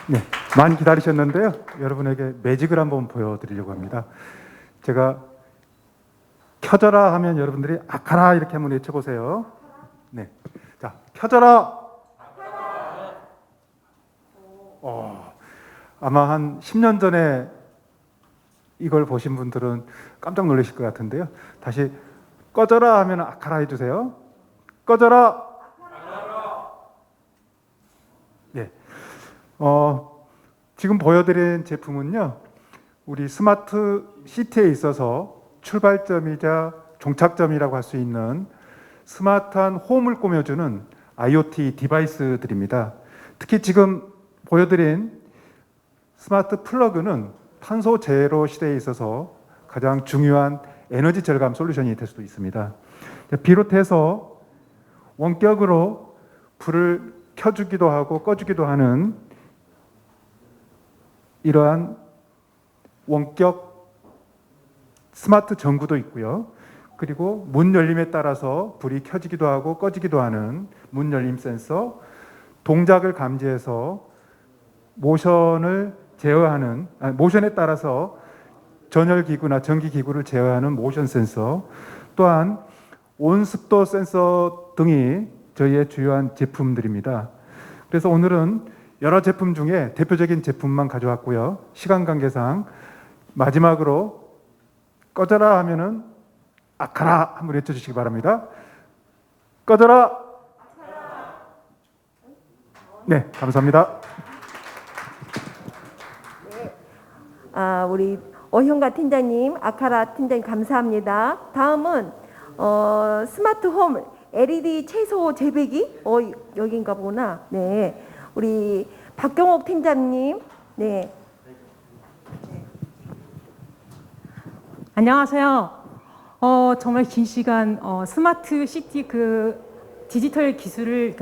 네, 많이 기다리셨는데요. 여러분에게 매직을 한번 보여드리려고 합니다. 제가 켜져라 하면 여러분들이 아카라 이렇게 한번 외쳐보세요. 네, 자, 켜져라. 아마 한 10년 전에 이걸 보신 분들은 깜짝 놀라실 것 같은데요. 다시 꺼져라 하면 아카라 해주세요. 꺼져라. 네. 지금 보여드린 제품은요, 우리 스마트 시티에 있어서 출발점이자 종착점이라고 할 수 있는 스마트한 홈을 꾸며주는 IoT 디바이스들입니다. 특히 지금 보여드린 스마트 플러그는 탄소 제로 시대에 있어서 가장 중요한 에너지 절감 솔루션이 될 수도 있습니다. 비롯해서 원격으로 불을 켜주기도 하고 꺼주기도 하는 이러한 원격 스마트 전구도 있고요. 그리고 문 열림에 따라서 불이 켜지기도 하고 꺼지기도 하는 문 열림 센서, 동작을 감지해서 모션을 제어하는 모션에 따라서 전열 기구나 전기 기구를 제어하는 모션 센서, 또한 온습도 센서 등이 저희의 주요한 제품들입니다. 그래서 오늘은 여러 제품 중에 대표적인 제품만 가져왔고요. 시간 관계상 마지막으로 꺼져라 하면은 아카라 한번 외쳐주시기 바랍니다. 꺼져라. 네, 감사합니다.
우리 오형관 팀장님, 아카라 팀장님 감사합니다. 다음은 스마트 홈 LED 채소 재배기 여긴가 보나. 네, 우리 박경옥 팀장님. 네.
안녕하세요. 정말 긴 시간 스마트 시티 그 디지털 기술을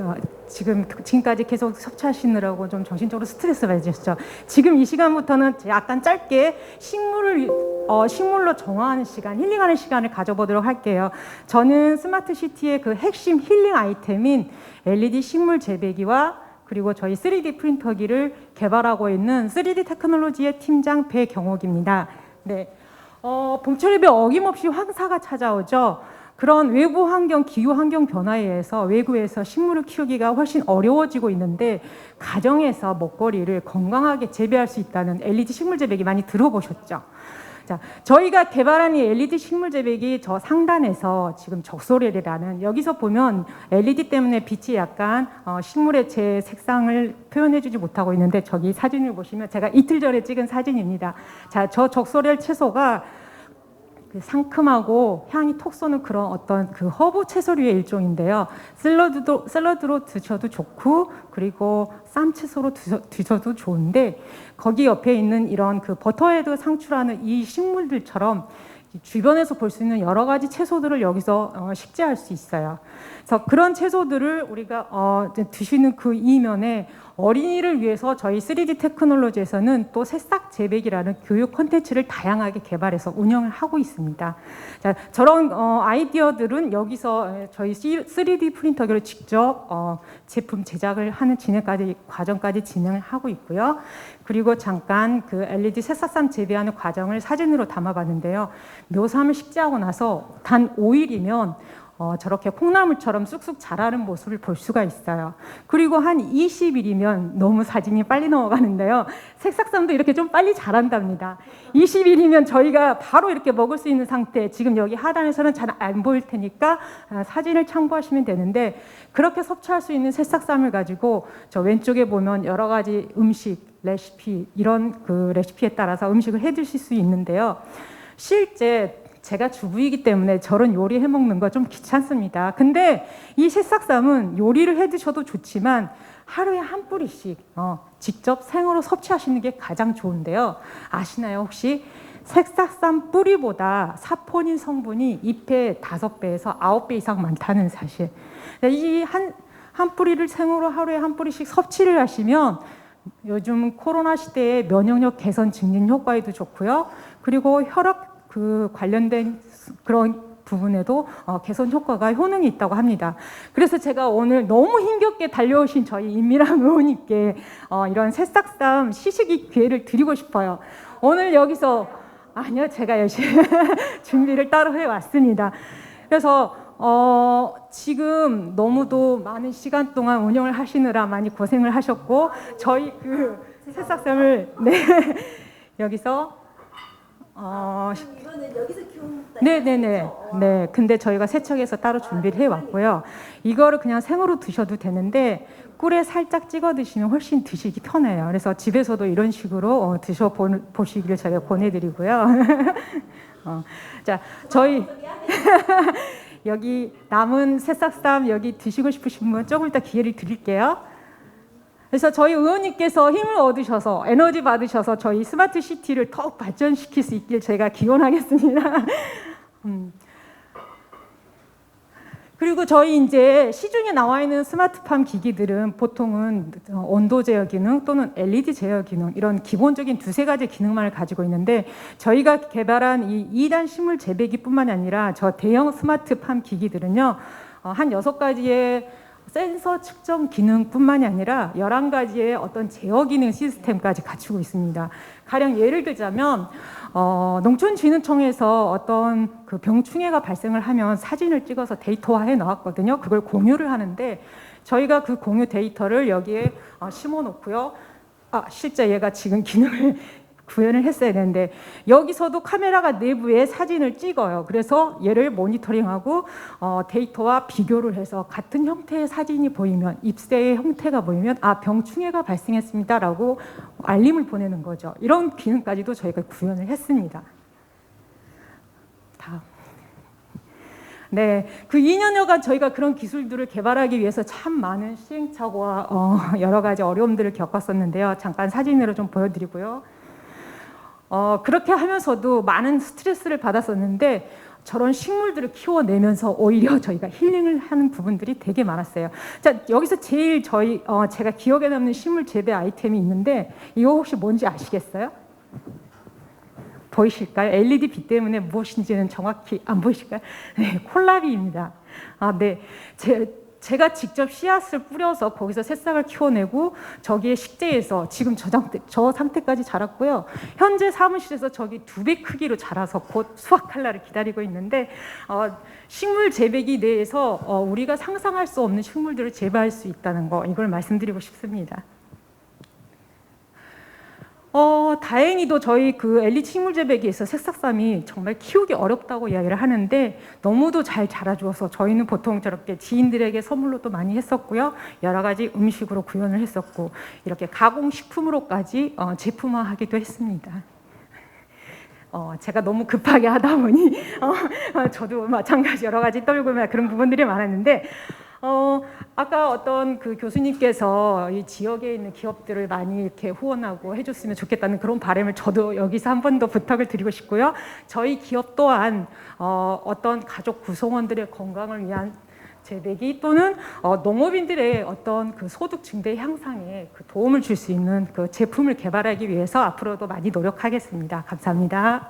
지금까지 계속 섭취하시느라고 좀 정신적으로 스트레스 받으셨죠. 지금 이 시간부터는 약간 짧게 식물로 정화하는 시간, 힐링하는 시간을 가져보도록 할게요. 저는 스마트 시티의 그 핵심 힐링 아이템인 LED 식물 재배기와 그리고 저희 3D 프린터기를 개발하고 있는 3D 테크놀로지의 팀장 배경옥입니다. 네. 봄철에 어김없이 황사가 찾아오죠. 그런 외부 환경, 기후 환경 변화에 의해서 외구에서 식물을 키우기가 훨씬 어려워지고 있는데 가정에서 먹거리를 건강하게 재배할 수 있다는 LED 식물 재배기 많이 들어보셨죠? 자, 저희가 개발한 이 LED 식물 재배기 저 상단에서 지금 적소렐이라는 여기서 보면 LED 때문에 빛이 약간 식물의 제 색상을 표현해주지 못하고 있는데 저기 사진을 보시면 제가 이틀 전에 찍은 사진입니다. 자, 저 적소렐 채소가 그 상큼하고 향이 톡 쏘는 그런 어떤 그 허브 채소류의 일종인데요. 샐러드로 드셔도 좋고 그리고 쌈 채소로 드셔도 좋은데 거기 옆에 있는 이런 그 버터헤드 상추라는 이 식물들처럼 주변에서 볼 수 있는 여러 가지 채소들을 여기서 식재할 수 있어요. 그래서 그런 채소들을 우리가 드시는 그 이면에 어린이를 위해서 저희 3D 테크놀로지에서는 또 새싹 재배기라는 교육 콘텐츠를 다양하게 개발해서 운영을 하고 있습니다. 자, 저런 아이디어들은 여기서 저희 3D 프린터기로 직접 제품 제작을 하는 과정까지 진행을 하고 있고요. 그리고 잠깐 그 LED 새싹쌈 재배하는 과정을 사진으로 담아봤는데요. 묘삼을 식재하고 나서 단 5일이면 저렇게 콩나물처럼 쑥쑥 자라는 모습을 볼 수가 있어요. 그리고 한 20일이면 너무 사진이 빨리 넘어가는데요. 새싹쌈도 이렇게 좀 빨리 자란답니다. 20일이면 저희가 바로 이렇게 먹을 수 있는 상태, 지금 여기 하단에서는 잘 안 보일 테니까 사진을 참고하시면 되는데, 그렇게 섭취할 수 있는 새싹쌈을 가지고 저 왼쪽에 보면 여러 가지 음식, 레시피, 이런 그 레시피에 따라서 음식을 해 드실 수 있는데요. 실제 제가 주부이기 때문에 저런 요리 해 먹는 거 좀 귀찮습니다. 근데 이 새싹쌈은 요리를 해 드셔도 좋지만 하루에 한 뿌리씩 직접 생으로 섭취하시는 게 가장 좋은데요. 아시나요? 혹시 새싹쌈 뿌리보다 사포닌 성분이 잎의 5배에서 9배 이상 많다는 사실. 이 한 뿌리를 생으로 하루에 한 뿌리씩 섭취를 하시면 요즘 코로나 시대에 면역력 개선 증진 효과에도 좋고요. 그리고 혈압 관련된 그런 부분에도 개선 효과가 효능이 있다고 합니다. 그래서 제가 오늘 너무 힘겹게 달려오신 저희 임미랑 의원님께 이런 새싹쌈 시식이 기회를 드리고 싶어요. 오늘 여기서 아니요, 제가 열심히 준비를 따로 해왔습니다. 그래서 지금 너무도 많은 시간 동안 운영을 하시느라 많이 고생을 하셨고, 저희 그 새싹쌈을 여기서
이거는 여기서 키우는
네네네. 네. 근데 저희가 세척해서 따로 준비를 해왔고요. 이거를 그냥 생으로 드셔도 되는데 꿀에 살짝 찍어 드시면 훨씬 드시기 편해요. 그래서 집에서도 이런 식으로 드셔보시기를 저희가 권해드리고요. 자, 저희 여기 남은 새싹쌈 여기 드시고 싶으신 분 조금 이따 기회를 드릴게요. 그래서 저희 의원님께서 힘을 얻으셔서 에너지 받으셔서 저희 스마트 시티를 더욱 발전시킬 수 있길 제가 기원하겠습니다. 그리고 저희 이제 시중에 나와 있는 스마트팜 기기들은 보통은 온도 제어 기능 또는 LED 제어 기능, 이런 기본적인 2-3가지 기능만을 가지고 있는데, 저희가 개발한 이 2단 식물 재배기뿐만 아니라 저 대형 스마트팜 기기들은요, 한 6가지의 센서 측정 기능뿐만이 아니라 11가지의 어떤 제어 기능 시스템까지 갖추고 있습니다. 가령 예를 들자면 농촌진흥청에서 어떤 그 병충해가 발생을 하면 사진을 찍어서 데이터화해 나왔거든요. 그걸 공유를 하는데 저희가 그 공유 데이터를 여기에 심어 놓고요. 실제 얘가 지금 기능을 구현을 했어야 되는데, 여기서도 카메라가 내부에 사진을 찍어요. 그래서 얘를 모니터링하고 데이터와 비교를 해서 같은 형태의 사진이 보이면, 잎새의 형태가 보이면 병충해가 발생했습니다라고 알림을 보내는 거죠. 이런 기능까지도 저희가 구현을 했습니다. 다음. 네, 그 2년여간 저희가 그런 기술들을 개발하기 위해서 참 많은 시행착오와 여러 가지 어려움들을 겪었었는데요. 잠깐 사진으로 좀 보여드리고요. 그렇게 하면서도 많은 스트레스를 받았었는데 저런 식물들을 키워내면서 오히려 저희가 힐링을 하는 부분들이 되게 많았어요. 자, 여기서 제일 제가 기억에 남는 식물 재배 아이템이 있는데, 이거 혹시 뭔지 아시겠어요? 보이실까요? LED 빛 때문에 무엇인지는 정확히 안 보이실까요? 네, 콜라비입니다. 네. 제가 직접 씨앗을 뿌려서 거기서 새싹을 키워내고 저기에 식재해서 지금 저 상태까지 자랐고요. 현재 사무실에서 저기 2배 크기로 자라서 곧 수확할 날을 기다리고 있는데, 식물 재배기 내에서 우리가 상상할 수 없는 식물들을 재배할 수 있다는 거, 이걸 말씀드리고 싶습니다. 다행히도 저희 그 LED 식물 재배기에서 새싹쌈이 정말 키우기 어렵다고 이야기를 하는데 너무도 잘 자라주어서 저희는 보통 저렇게 지인들에게 선물로도 많이 했었고요. 여러 가지 음식으로 구현을 했었고, 이렇게 가공식품으로까지 제품화하기도 했습니다. 제가 너무 급하게 하다 보니 저도 마찬가지 여러 가지 떨고 그런 부분들이 많았는데, 아까 어떤 그 교수님께서 이 지역에 있는 기업들을 많이 이렇게 후원하고 해줬으면 좋겠다는 그런 바람을 저도 여기서 한 번 더 부탁을 드리고 싶고요. 저희 기업 또한 어떤 가족 구성원들의 건강을 위한 재배기 또는 농업인들의 어떤 그 소득 증대 향상에 그 도움을 줄 수 있는 그 제품을 개발하기 위해서 앞으로도 많이 노력하겠습니다. 감사합니다.